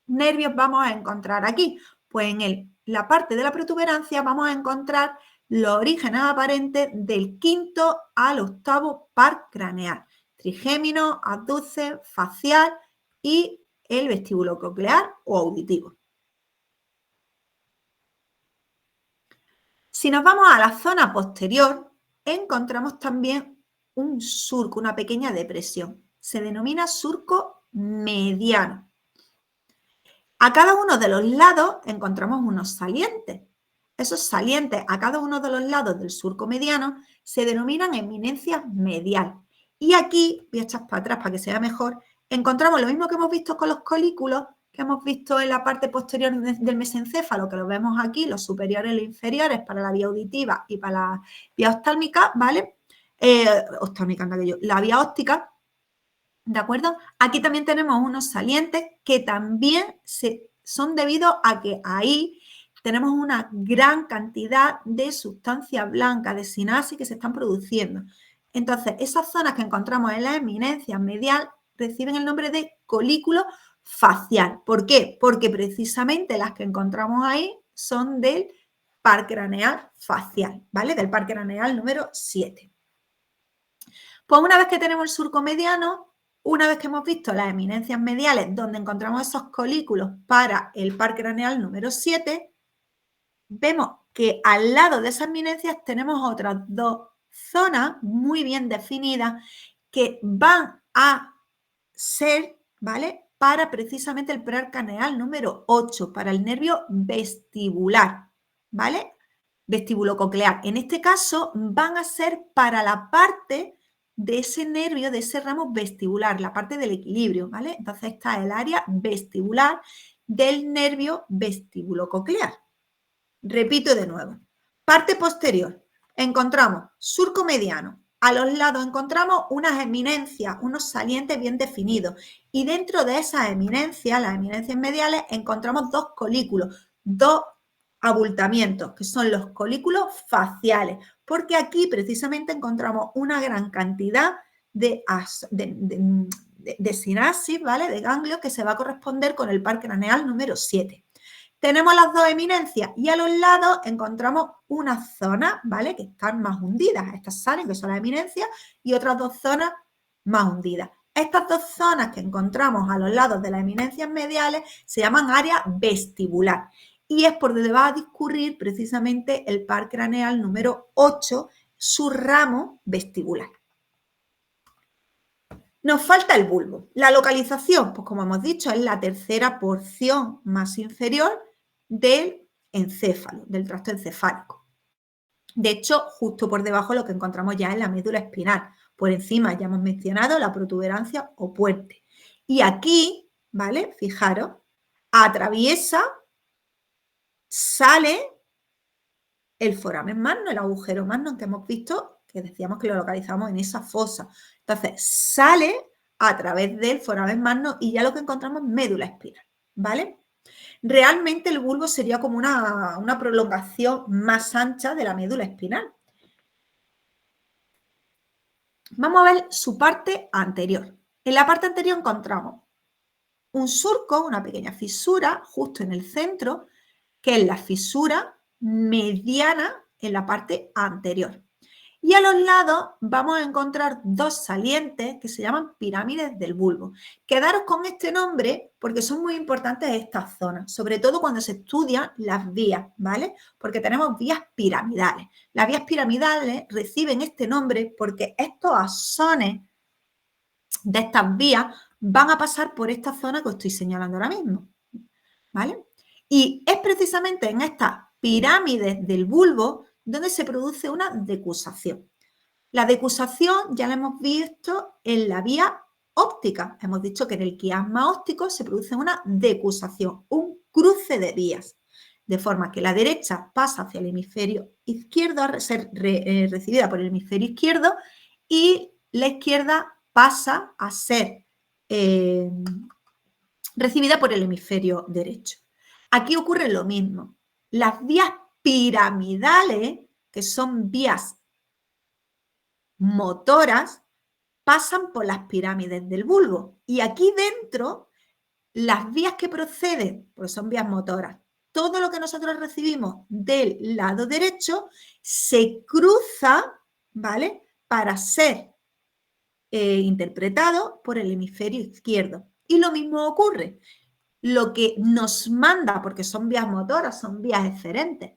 S1: nervios vamos a encontrar aquí? Pues en la parte de la protuberancia vamos a encontrar los orígenes aparentes del quinto al octavo par craneal, trigémino, abducen, facial y el vestíbulo coclear o auditivo. Si nos vamos a la zona posterior, encontramos también un surco, una pequeña depresión. Se denomina surco mediano. A cada uno de los lados encontramos unos salientes. Esos salientes a cada uno de los lados del surco mediano se denominan eminencias medial. Y aquí, voy a echar para atrás para que se vea mejor, encontramos lo mismo que hemos visto con los colículos, que hemos visto en la parte posterior del mesencéfalo, que lo vemos aquí, los superiores y los inferiores para la vía auditiva y para la vía oftálmica, ¿vale? La vía óptica, ¿de acuerdo? Aquí también tenemos unos salientes que también son debido a que ahí tenemos una gran cantidad de sustancia blanca, de sinapsis que se están produciendo. Entonces, esas zonas que encontramos en la eminencia medial reciben el nombre de colículo facial. ¿Por qué? Porque precisamente las que encontramos ahí son del par craneal facial, ¿vale? Del par craneal número 7. Pues una vez que tenemos el surco mediano, una vez que hemos visto las eminencias mediales donde encontramos esos colículos para el par craneal número 7, vemos que al lado de esas eminencias tenemos otras dos zonas muy bien definidas que van a ser, ¿vale? Para precisamente el par craneal número 8, para el nervio vestibular, ¿vale? Vestíbulo-coclear. En este caso van a ser para la parte de ese nervio, de ese ramo vestibular, la parte del equilibrio, ¿vale? Entonces está el área vestibular del nervio vestíbulo-coclear. Repito de nuevo. Parte posterior. Encontramos surco mediano. A los lados encontramos unas eminencias, unos salientes bien definidos. Y dentro de esas eminencias, las eminencias mediales, encontramos dos colículos, dos abultamientos, que son los colículos faciales. Porque aquí precisamente encontramos una gran cantidad de sinapsis, ¿vale? De ganglios que se va a corresponder con el par craneal número 7. Tenemos las dos eminencias y a los lados encontramos unas zonas, ¿vale? Que están más hundidas. Estas salen, que son las eminencias, y otras dos zonas más hundidas. Estas dos zonas que encontramos a los lados de las eminencias mediales se llaman área vestibular. Y es por donde va a discurrir precisamente el par craneal número 8, su ramo vestibular. Nos falta el bulbo. La localización, pues como hemos dicho, es la tercera porción más inferior del encéfalo, del tracto encefálico. De hecho, justo por debajo lo que encontramos ya es la médula espinal. Por encima ya hemos mencionado la protuberancia o puente. Y aquí, ¿vale? Fijaros, atraviesa, sale el foramen magno, el agujero magno que hemos visto, que decíamos que lo localizamos en esa fosa. Entonces, sale a través del foramen magno y ya lo que encontramos es médula espinal, ¿vale? Realmente el bulbo sería como una prolongación más ancha de la médula espinal. Vamos a ver su parte anterior. En la parte anterior encontramos un surco, una pequeña fisura justo en el centro, que es la fisura mediana en la parte anterior. Y a los lados vamos a encontrar dos salientes que se llaman pirámides del bulbo. Quedaros con este nombre porque son muy importantes estas zonas, sobre todo cuando se estudian las vías, ¿vale? Porque tenemos vías piramidales. Las vías piramidales reciben este nombre porque estos axones de estas vías van a pasar por esta zona que os estoy señalando ahora mismo, ¿vale? Y es precisamente en estas pirámides del bulbo donde se produce una decusación. La decusación ya la hemos visto en la vía óptica. Hemos dicho que en el quiasma óptico se produce una decusación, un cruce de vías, de forma que la derecha pasa hacia el hemisferio izquierdo a ser recibida por el hemisferio izquierdo y la izquierda pasa a ser recibida por el hemisferio derecho. Aquí ocurre lo mismo. Las vías piramidales, que son vías motoras, pasan por las pirámides del bulbo. Y aquí dentro, las vías que proceden, pues son vías motoras. Todo lo que nosotros recibimos del lado derecho se cruza, ¿vale? Para ser interpretado por el hemisferio izquierdo. Y lo mismo ocurre. Lo que nos manda, porque son vías motoras, son vías excelentes,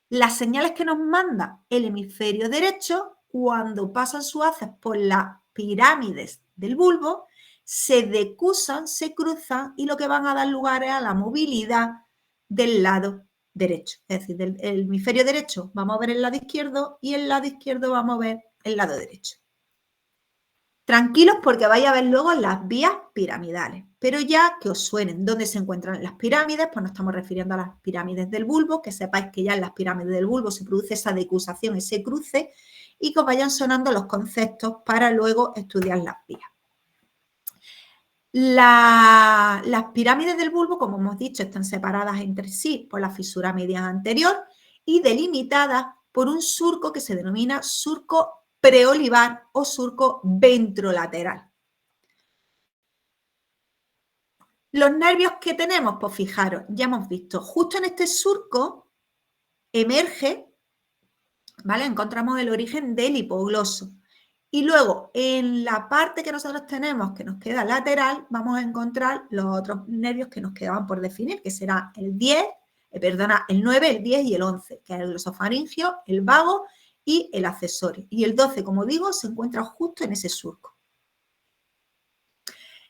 S1: las señales que nos manda el hemisferio derecho, cuando pasan sus haces por las pirámides del bulbo, se decusan, se cruzan y lo que van a dar lugar es a la movilidad del lado derecho. Es decir, del hemisferio derecho vamos a ver el lado izquierdo y el lado izquierdo vamos a ver el lado derecho. Tranquilos porque vais a ver luego las vías piramidales, pero ya que os suenen dónde se encuentran las pirámides, pues nos estamos refiriendo a las pirámides del bulbo, que sepáis que ya en las pirámides del bulbo se produce esa decusación, ese cruce, y que os vayan sonando los conceptos para luego estudiar las vías. Las pirámides del bulbo, como hemos dicho, están separadas entre sí por la fisura media anterior y delimitadas por un surco que se denomina surco preolivar o surco ventrolateral. Los nervios que tenemos, pues fijaros, ya hemos visto, justo en este surco emerge, ¿vale? Encontramos el origen del hipogloso. Y luego, en la parte que nosotros tenemos, que nos queda lateral, vamos a encontrar los otros nervios que nos quedaban por definir, que será el 9, el 10 y el 11, que es el glosofaringio, el vago y el accesorio. Y el 12, como digo, se encuentra justo en ese surco.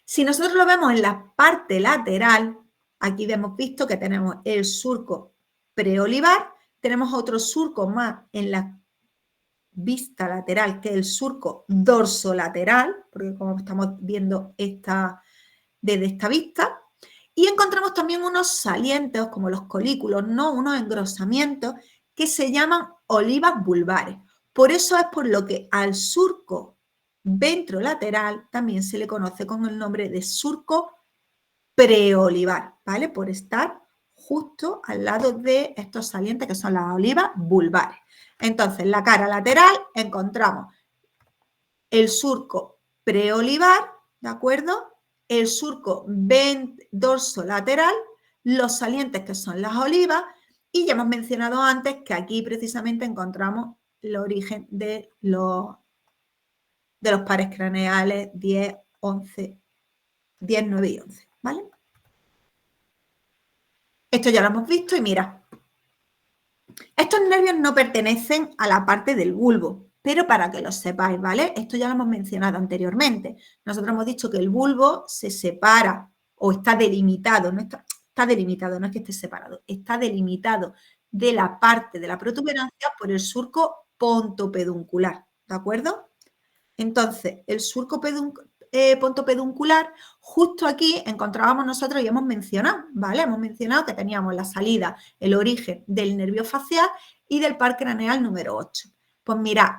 S1: Si nosotros lo vemos en la parte lateral, aquí hemos visto que tenemos el surco preolivar, tenemos otro surco más en la vista lateral, que es el surco dorsolateral, porque como estamos viendo desde esta vista, y encontramos también unos salientes, como los colículos, ¿no? Unos engrosamientos que se llaman olivas vulvares. Por eso es por lo que al surco ventrolateral también se le conoce con el nombre de surco preolivar, ¿vale? Por estar justo al lado de estos salientes que son las olivas vulvares. Entonces, en la cara lateral encontramos el surco preolivar, ¿de acuerdo? El surco dorsolateral, los salientes que son las olivas, y ya hemos mencionado antes que aquí precisamente encontramos el origen de los pares craneales 10, 11, 10, 9 y 11, ¿vale? Esto ya lo hemos visto y mira, estos nervios no pertenecen a la parte del bulbo, pero para que lo sepáis, ¿vale? Esto ya lo hemos mencionado anteriormente. Nosotros hemos dicho que el bulbo se separa o está delimitado, no está delimitado, no es que esté separado, está delimitado de la parte de la protuberancia por el surco pontopeduncular, ¿de acuerdo? Entonces, el surco pontopeduncular, justo aquí encontrábamos nosotros y hemos mencionado, ¿vale? Hemos mencionado que teníamos la salida, el origen del nervio facial y del par craneal número 8. Pues mirad,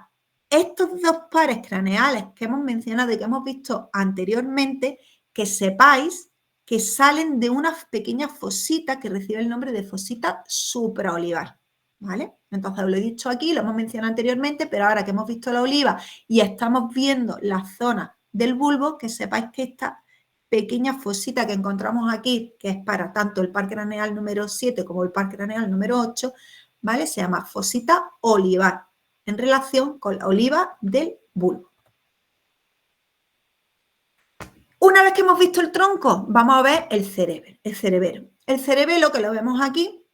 S1: estos dos pares craneales que hemos mencionado y que hemos visto anteriormente, que sepáis que salen de una pequeña fosita que recibe el nombre de fosita supraolivar, ¿vale? Entonces, lo he dicho aquí, lo hemos mencionado anteriormente, pero ahora que hemos visto la oliva y estamos viendo la zona del bulbo, que sepáis que esta pequeña fosita que encontramos aquí, que es para tanto el par craneal número 7 como el par craneal número 8, ¿vale? Se llama fosita olivar, en relación con la oliva del bulbo. Una vez que hemos visto el tronco, vamos a ver el cerebelo. El cerebelo, que lo vemos aquí,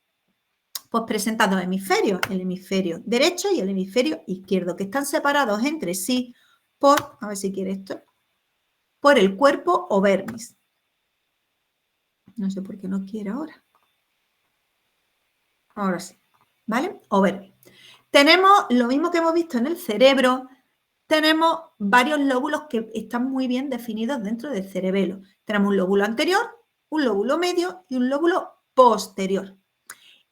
S1: pues presenta dos hemisferios, el hemisferio derecho y el hemisferio izquierdo, que están separados entre sí por, a ver si quiere esto, por el cuerpo o vermis. No sé por qué no quiere ahora. Ahora sí, ¿vale? O vermis. Tenemos lo mismo que hemos visto en el cerebro, tenemos varios lóbulos que están muy bien definidos dentro del cerebelo. Tenemos un lóbulo anterior, un lóbulo medio y un lóbulo posterior.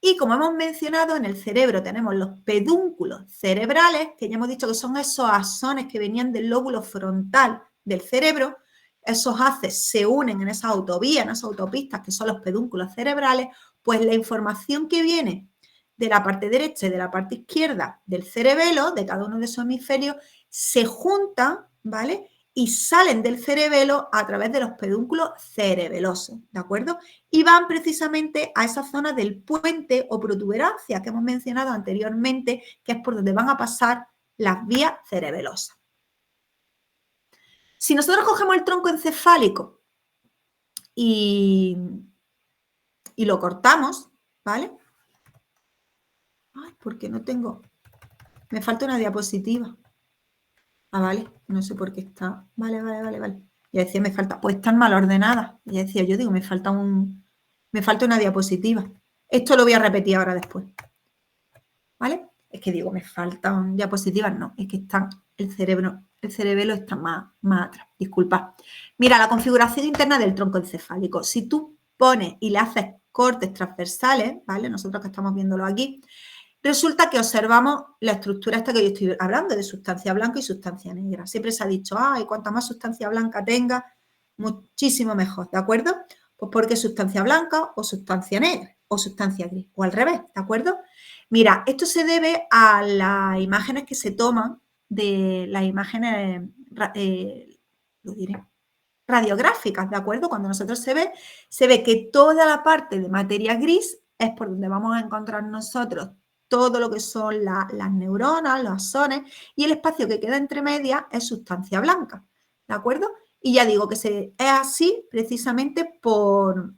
S1: Y como hemos mencionado, en el cerebro tenemos los pedúnculos cerebrales, que ya hemos dicho que son esos axones que venían del lóbulo frontal del cerebro. Esos haces se unen en esa autovía, en esas autopistas que son los pedúnculos cerebrales, pues la información que viene de la parte derecha y de la parte izquierda del cerebelo, de cada uno de esos hemisferios, se juntan, ¿vale? Y salen del cerebelo a través de los pedúnculos cerebelosos, ¿de acuerdo? Y van precisamente a esa zona del puente o protuberancia que hemos mencionado anteriormente, que es por donde van a pasar las vías cerebelosas. Si nosotros cogemos el tronco encefálico y lo cortamos, ¿vale? Ay, ¿por qué no tengo? Me falta una diapositiva. Ah, vale, no sé por qué está. Vale. Y decía, me falta, pues están mal ordenadas. Y decía, yo digo, me falta una diapositiva. Esto lo voy a repetir ahora después. ¿Vale? Es que digo, me faltan diapositivas. No, es que están, el cerebelo está más atrás. Disculpa. Mira, la configuración interna del tronco encefálico. Si tú pones y le haces cortes transversales, ¿vale? Nosotros que estamos viéndolo aquí, resulta que observamos la estructura esta que yo estoy hablando, de sustancia blanca y sustancia negra. Siempre se ha dicho, ay, cuanta más sustancia blanca tenga, muchísimo mejor, ¿de acuerdo? Pues porque sustancia blanca o sustancia negra o sustancia gris, o al revés, ¿de acuerdo? Mira, esto se debe a las imágenes que se toman de las imágenes, lo diré, radiográficas, ¿de acuerdo? Cuando nosotros se ve que toda la parte de materia gris es por donde vamos a encontrar nosotros todo lo que son las neuronas, los axones, y el espacio que queda entre medias es sustancia blanca, ¿de acuerdo? Y ya digo que es así precisamente por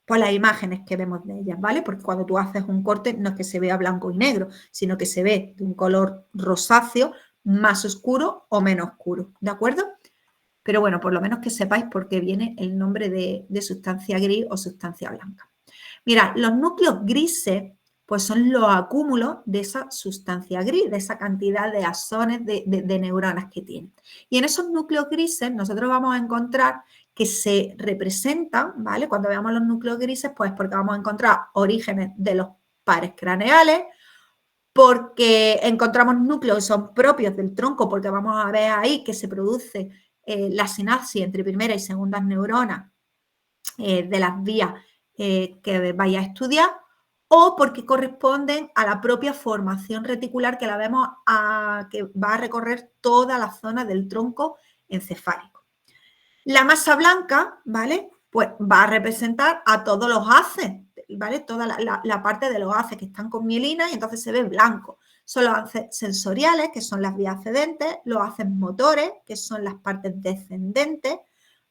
S1: las imágenes que vemos de ellas, ¿vale? Porque cuando tú haces un corte no es que se vea blanco y negro, sino que se ve de un color rosáceo más oscuro o menos oscuro, ¿de acuerdo? Pero bueno, por lo menos que sepáis por qué viene el nombre de sustancia gris o sustancia blanca. Mira, los núcleos grises pues son los acúmulos de esa sustancia gris, de esa cantidad de axones, de neuronas que tiene. Y en esos núcleos grises nosotros vamos a encontrar que se representan, ¿vale? Cuando veamos los núcleos grises, pues porque vamos a encontrar orígenes de los pares craneales, porque encontramos núcleos que son propios del tronco, porque vamos a ver ahí que se produce la sinapsis entre primeras y segundas neuronas de las vías que vaya a estudiar, o porque corresponden a la propia formación reticular que la vemos que va a recorrer toda la zona del tronco encefálico. La masa blanca, ¿vale? Pues va a representar a todos los haces, ¿vale? Toda la parte de los haces que están con mielina y entonces se ve blanco. Son los haces sensoriales, que son las vías ascendentes, los haces motores, que son las partes descendentes,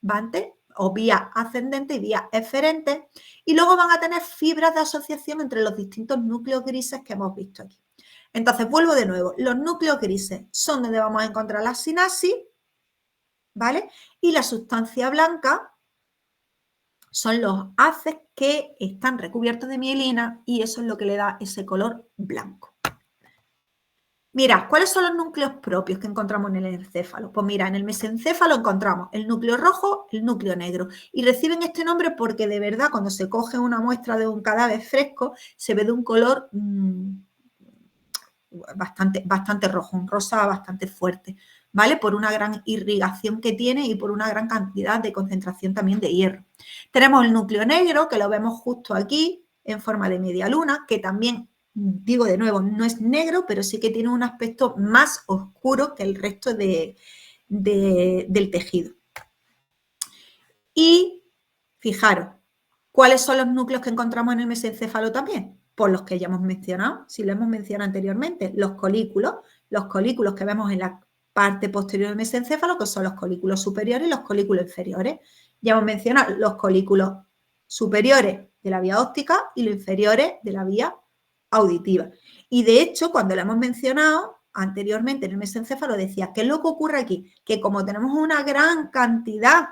S1: ¿vale? O vías ascendentes y vías eferentes, y luego van a tener fibras de asociación entre los distintos núcleos grises que hemos visto aquí. Entonces, vuelvo de nuevo, los núcleos grises son donde vamos a encontrar la sinapsis, ¿vale? Y la sustancia blanca son los haces que están recubiertos de mielina y eso es lo que le da ese color blanco. Mira, ¿cuáles son los núcleos propios que encontramos en el encéfalo? Pues mira, en el mesencéfalo encontramos el núcleo rojo, el núcleo negro y reciben este nombre porque de verdad cuando se coge una muestra de un cadáver fresco se ve de un color bastante rojo, un rosa bastante fuerte, ¿vale? Por una gran irrigación que tiene y por una gran cantidad de concentración también de hierro. Tenemos el núcleo negro, que lo vemos justo aquí, en forma de media luna, que también, digo de nuevo, no es negro, pero sí que tiene un aspecto más oscuro que el resto del tejido. Y, fijaros, ¿cuáles son los núcleos que encontramos en el mesencéfalo también? Pues los que ya hemos mencionado, si lo hemos mencionado anteriormente, los colículos que vemos en la parte posterior del mesencéfalo, que son los colículos superiores y los colículos inferiores. Ya hemos mencionado los colículos superiores de la vía óptica y los inferiores de la vía auditiva. Y de hecho, cuando lo hemos mencionado, anteriormente en el mesencéfalo decía, ¿qué es lo que ocurre aquí? Que como tenemos una gran cantidad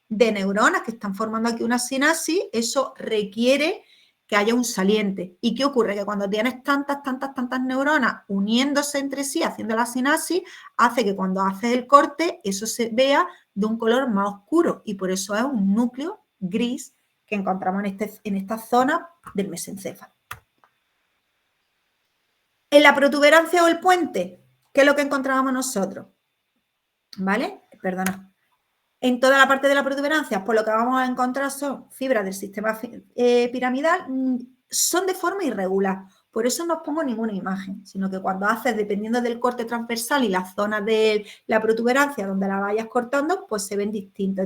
S1: de neuronas que están formando aquí una sinapsis, eso requiere que haya un saliente. ¿Y qué ocurre? Que cuando tienes tantas neuronas uniéndose entre sí, haciendo la sinapsis, hace que cuando haces el corte, eso se vea de un color más oscuro y por eso es un núcleo gris que encontramos en esta zona del mesencéfalo. En la protuberancia o el puente, ¿qué es lo que encontrábamos nosotros? ¿Vale? Perdona. En toda la parte de la protuberancia, pues lo que vamos a encontrar son fibras del sistema piramidal, son de forma irregular. Por eso no os pongo ninguna imagen, sino que cuando haces, dependiendo del corte transversal y la zona de la protuberancia donde la vayas cortando, pues se ven distintos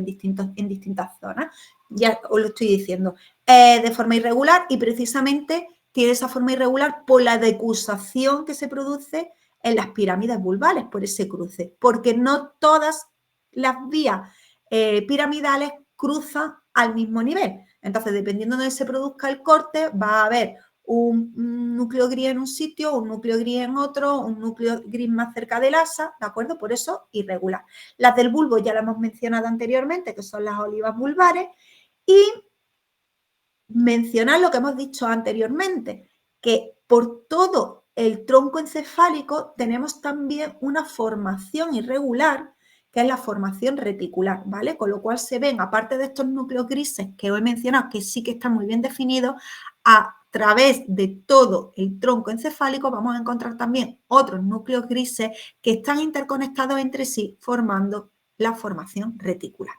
S1: en distintas zonas. Ya os lo estoy diciendo. De forma irregular y precisamente tiene esa forma irregular por la decusación que se produce en las pirámides vulvales, por ese cruce. Porque no todas las vías piramidales cruzan al mismo nivel. Entonces, dependiendo de donde se produzca el corte, va a haber un núcleo gris en un sitio, un núcleo gris en otro, un núcleo gris más cerca del asa, ¿de acuerdo? Por eso, irregular. Las del bulbo ya las hemos mencionado anteriormente, que son las olivas vulvares, y mencionar lo que hemos dicho anteriormente, que por todo el tronco encefálico tenemos también una formación irregular, que es la formación reticular, ¿vale? Con lo cual se ven, aparte de estos núcleos grises que os he mencionado, que sí que están muy bien definidos, a través de todo el tronco encefálico vamos a encontrar también otros núcleos grises que están interconectados entre sí, formando la formación reticular.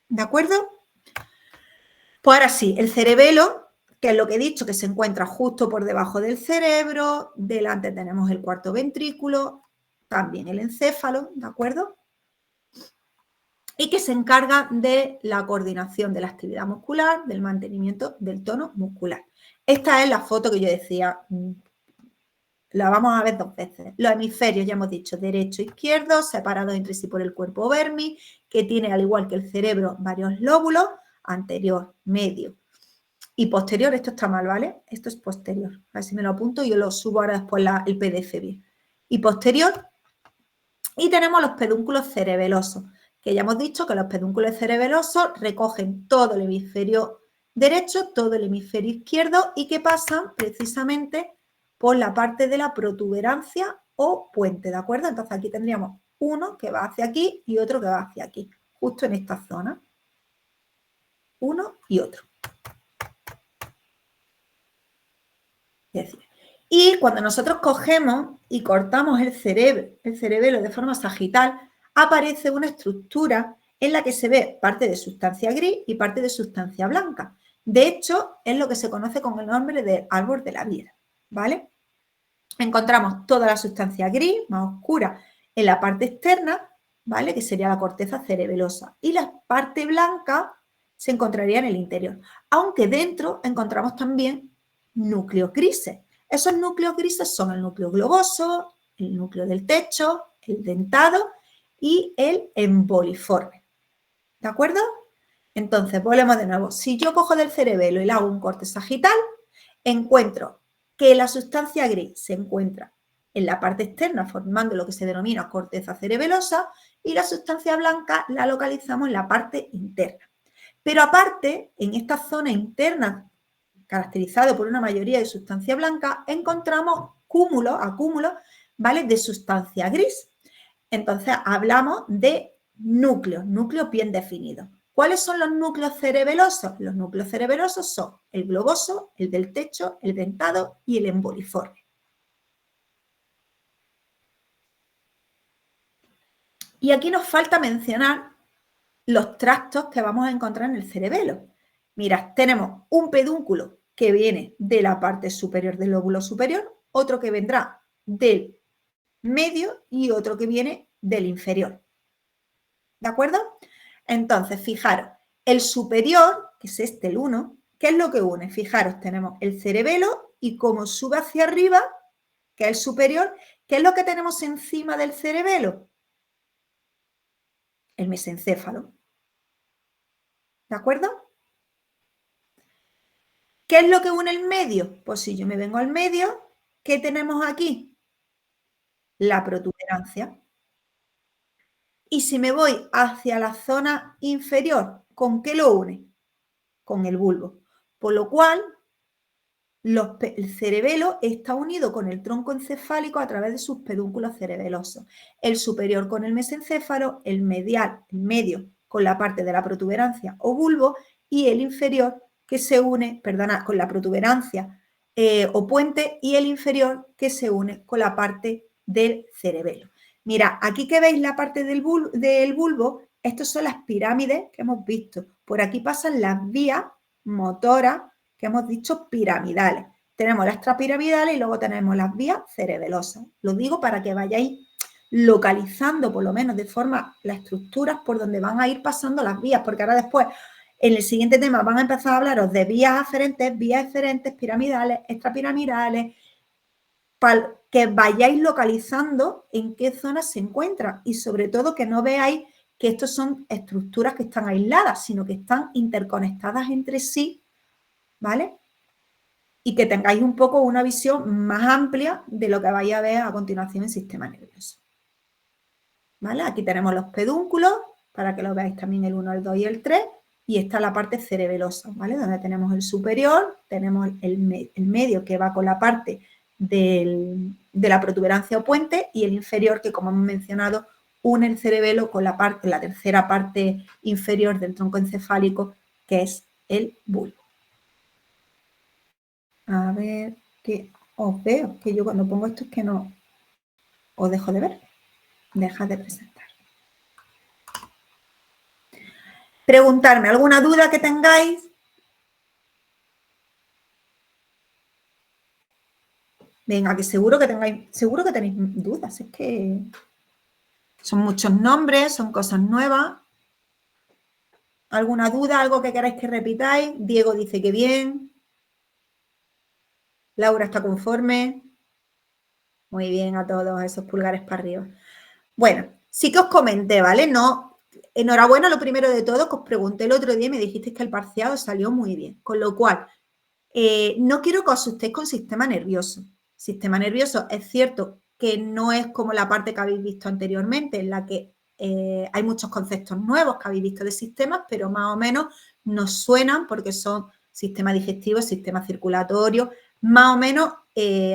S1: ¿De acuerdo? Pues ahora sí, el cerebelo, que es lo que he dicho, que se encuentra justo por debajo del cerebro, delante tenemos el cuarto ventrículo, también el encéfalo, ¿de acuerdo? Y que se encarga de la coordinación de la actividad muscular, del mantenimiento del tono muscular. Esta es la foto que yo decía, la vamos a ver 2 veces. Los hemisferios, ya hemos dicho, derecho e izquierdo, separados entre sí por el cuerpo vermis, que tiene, al igual que el cerebro, varios lóbulos, anterior, medio y posterior. Esto está mal, ¿vale? Esto es posterior. A ver si me lo apunto y yo lo subo ahora después el PDF bien. Y posterior. Y tenemos los pedúnculos cerebelosos, que ya hemos dicho que los pedúnculos cerebelosos recogen todo el hemisferio derecho, todo el hemisferio izquierdo y que pasan precisamente por la parte de la protuberancia o puente, ¿de acuerdo? Entonces aquí tendríamos uno que va hacia aquí y otro que va hacia aquí, justo en esta zona. Uno y otro. Es decir, y cuando nosotros cogemos y cortamos el cerebelo de forma sagital, aparece una estructura en la que se ve parte de sustancia gris y parte de sustancia blanca. De hecho, es lo que se conoce con el nombre de árbol de la vida, ¿vale? Encontramos toda la sustancia gris, más oscura, en la parte externa, ¿vale? Que sería la corteza cerebelosa. Y la parte blanca se encontraría en el interior. Aunque dentro encontramos también núcleos grises. Esos núcleos grises son el núcleo globoso, el núcleo del techo, el dentado y el emboliforme. ¿De acuerdo? Entonces, volvemos de nuevo. Si yo cojo del cerebelo y le hago un corte sagital, encuentro que la sustancia gris se encuentra en la parte externa formando lo que se denomina corteza cerebelosa y la sustancia blanca la localizamos en la parte interna. Pero aparte, en esta zona interna, caracterizado por una mayoría de sustancia blanca, encontramos acúmulos, ¿vale? De sustancia gris. Entonces hablamos de núcleos bien definidos. ¿Cuáles son los núcleos cerebelosos? Los núcleos cerebelosos son el globoso, el del techo, el dentado y el emboliforme. Y aquí nos falta mencionar los tractos que vamos a encontrar en el cerebelo. Mirad, tenemos un pedúnculo que viene de la parte superior del lóbulo superior, otro que vendrá del medio y otro que viene del inferior. ¿De acuerdo? Entonces, fijaros, el superior, que es este, el 1, ¿qué es lo que une? Fijaros, tenemos el cerebelo y como sube hacia arriba, que es el superior, ¿qué es lo que tenemos encima del cerebelo? El mesencéfalo. ¿De acuerdo? ¿Qué es lo que une el medio? Pues si yo me vengo al medio, ¿qué tenemos aquí? la protuberancia. Y si me voy hacia la zona inferior, ¿con qué lo une? Con el bulbo. Por lo cual, el cerebelo está unido con el tronco encefálico a través de sus pedúnculos cerebelosos. El superior con el mesencéfalo, el medial, el medio, con la parte de la protuberancia o bulbo, y el inferior que se une, perdona, con la protuberancia o puente, y el inferior que se une con la parte del cerebelo. Mira, aquí que veis la parte del bulbo, estas son las pirámides que hemos visto. Por aquí pasan las vías motoras que hemos dicho piramidales. Tenemos las extrapiramidales y luego tenemos las vías cerebelosas. Lo digo para que vayáis localizando por lo menos de forma las estructuras por donde van a ir pasando las vías, porque ahora después en el siguiente tema van a empezar a hablaros de vías eferentes, piramidales, extrapiramidales, para que vayáis localizando en qué zonas se encuentran y sobre todo que no veáis que estos son estructuras que están aisladas, sino que están interconectadas entre sí, ¿vale? Y que tengáis un poco una visión más amplia de lo que vais a ver a continuación en el sistema nervioso. ¿Vale? Aquí tenemos los pedúnculos, para que lo veáis también el 1, el 2 y el 3, y está la parte cerebelosa, ¿vale? Donde tenemos el superior, tenemos el medio que va con la parte de la protuberancia o puente, y el inferior que, como hemos mencionado, une el cerebelo con la tercera parte inferior del tronco encefálico, que es el bulbo. A ver, que os veo, que yo cuando pongo esto es que no os dejo de ver. Deja de presentar. Preguntarme alguna duda que tengáis. Venga, que seguro que tenéis dudas. Es que son muchos nombres, son cosas nuevas. ¿Alguna duda, algo que queráis que repitáis? Diego dice que bien. Laura está conforme. Muy bien a todos, esos pulgares para arriba. Bueno, sí que os comenté, ¿vale? No, enhorabuena lo primero de todo, que os pregunté el otro día y me dijisteis que el parcial os salió muy bien. Con lo cual, no quiero que os asustéis con sistema nervioso. Sistema nervioso es cierto que no es como la parte que habéis visto anteriormente, en la que hay muchos conceptos nuevos que habéis visto de sistemas, pero más o menos nos suenan porque son sistema digestivo, sistema circulatorio, más o menos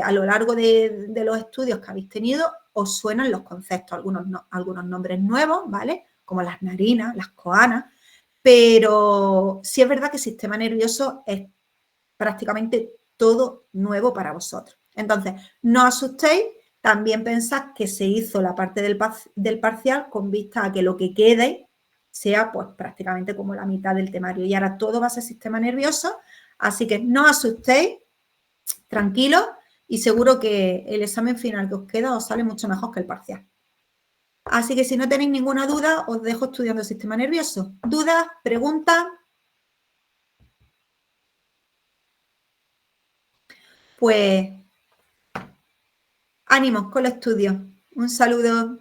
S1: a lo largo de los estudios que habéis tenido os suenan los conceptos, algunos nombres nuevos, ¿vale? Como las narinas, las coanas, pero sí es verdad que el sistema nervioso es prácticamente todo nuevo para vosotros. Entonces, no os asustéis, también pensad que se hizo la parte del parcial con vista a que lo que quede sea pues prácticamente como la mitad del temario y ahora todo va a ser sistema nervioso, así que no os asustéis, tranquilos y seguro que el examen final que os queda os sale mucho mejor que el parcial. Así que si no tenéis ninguna duda, os dejo estudiando el sistema nervioso. ¿Dudas? ¿Preguntas? Pues ánimos con los estudios. Un saludo.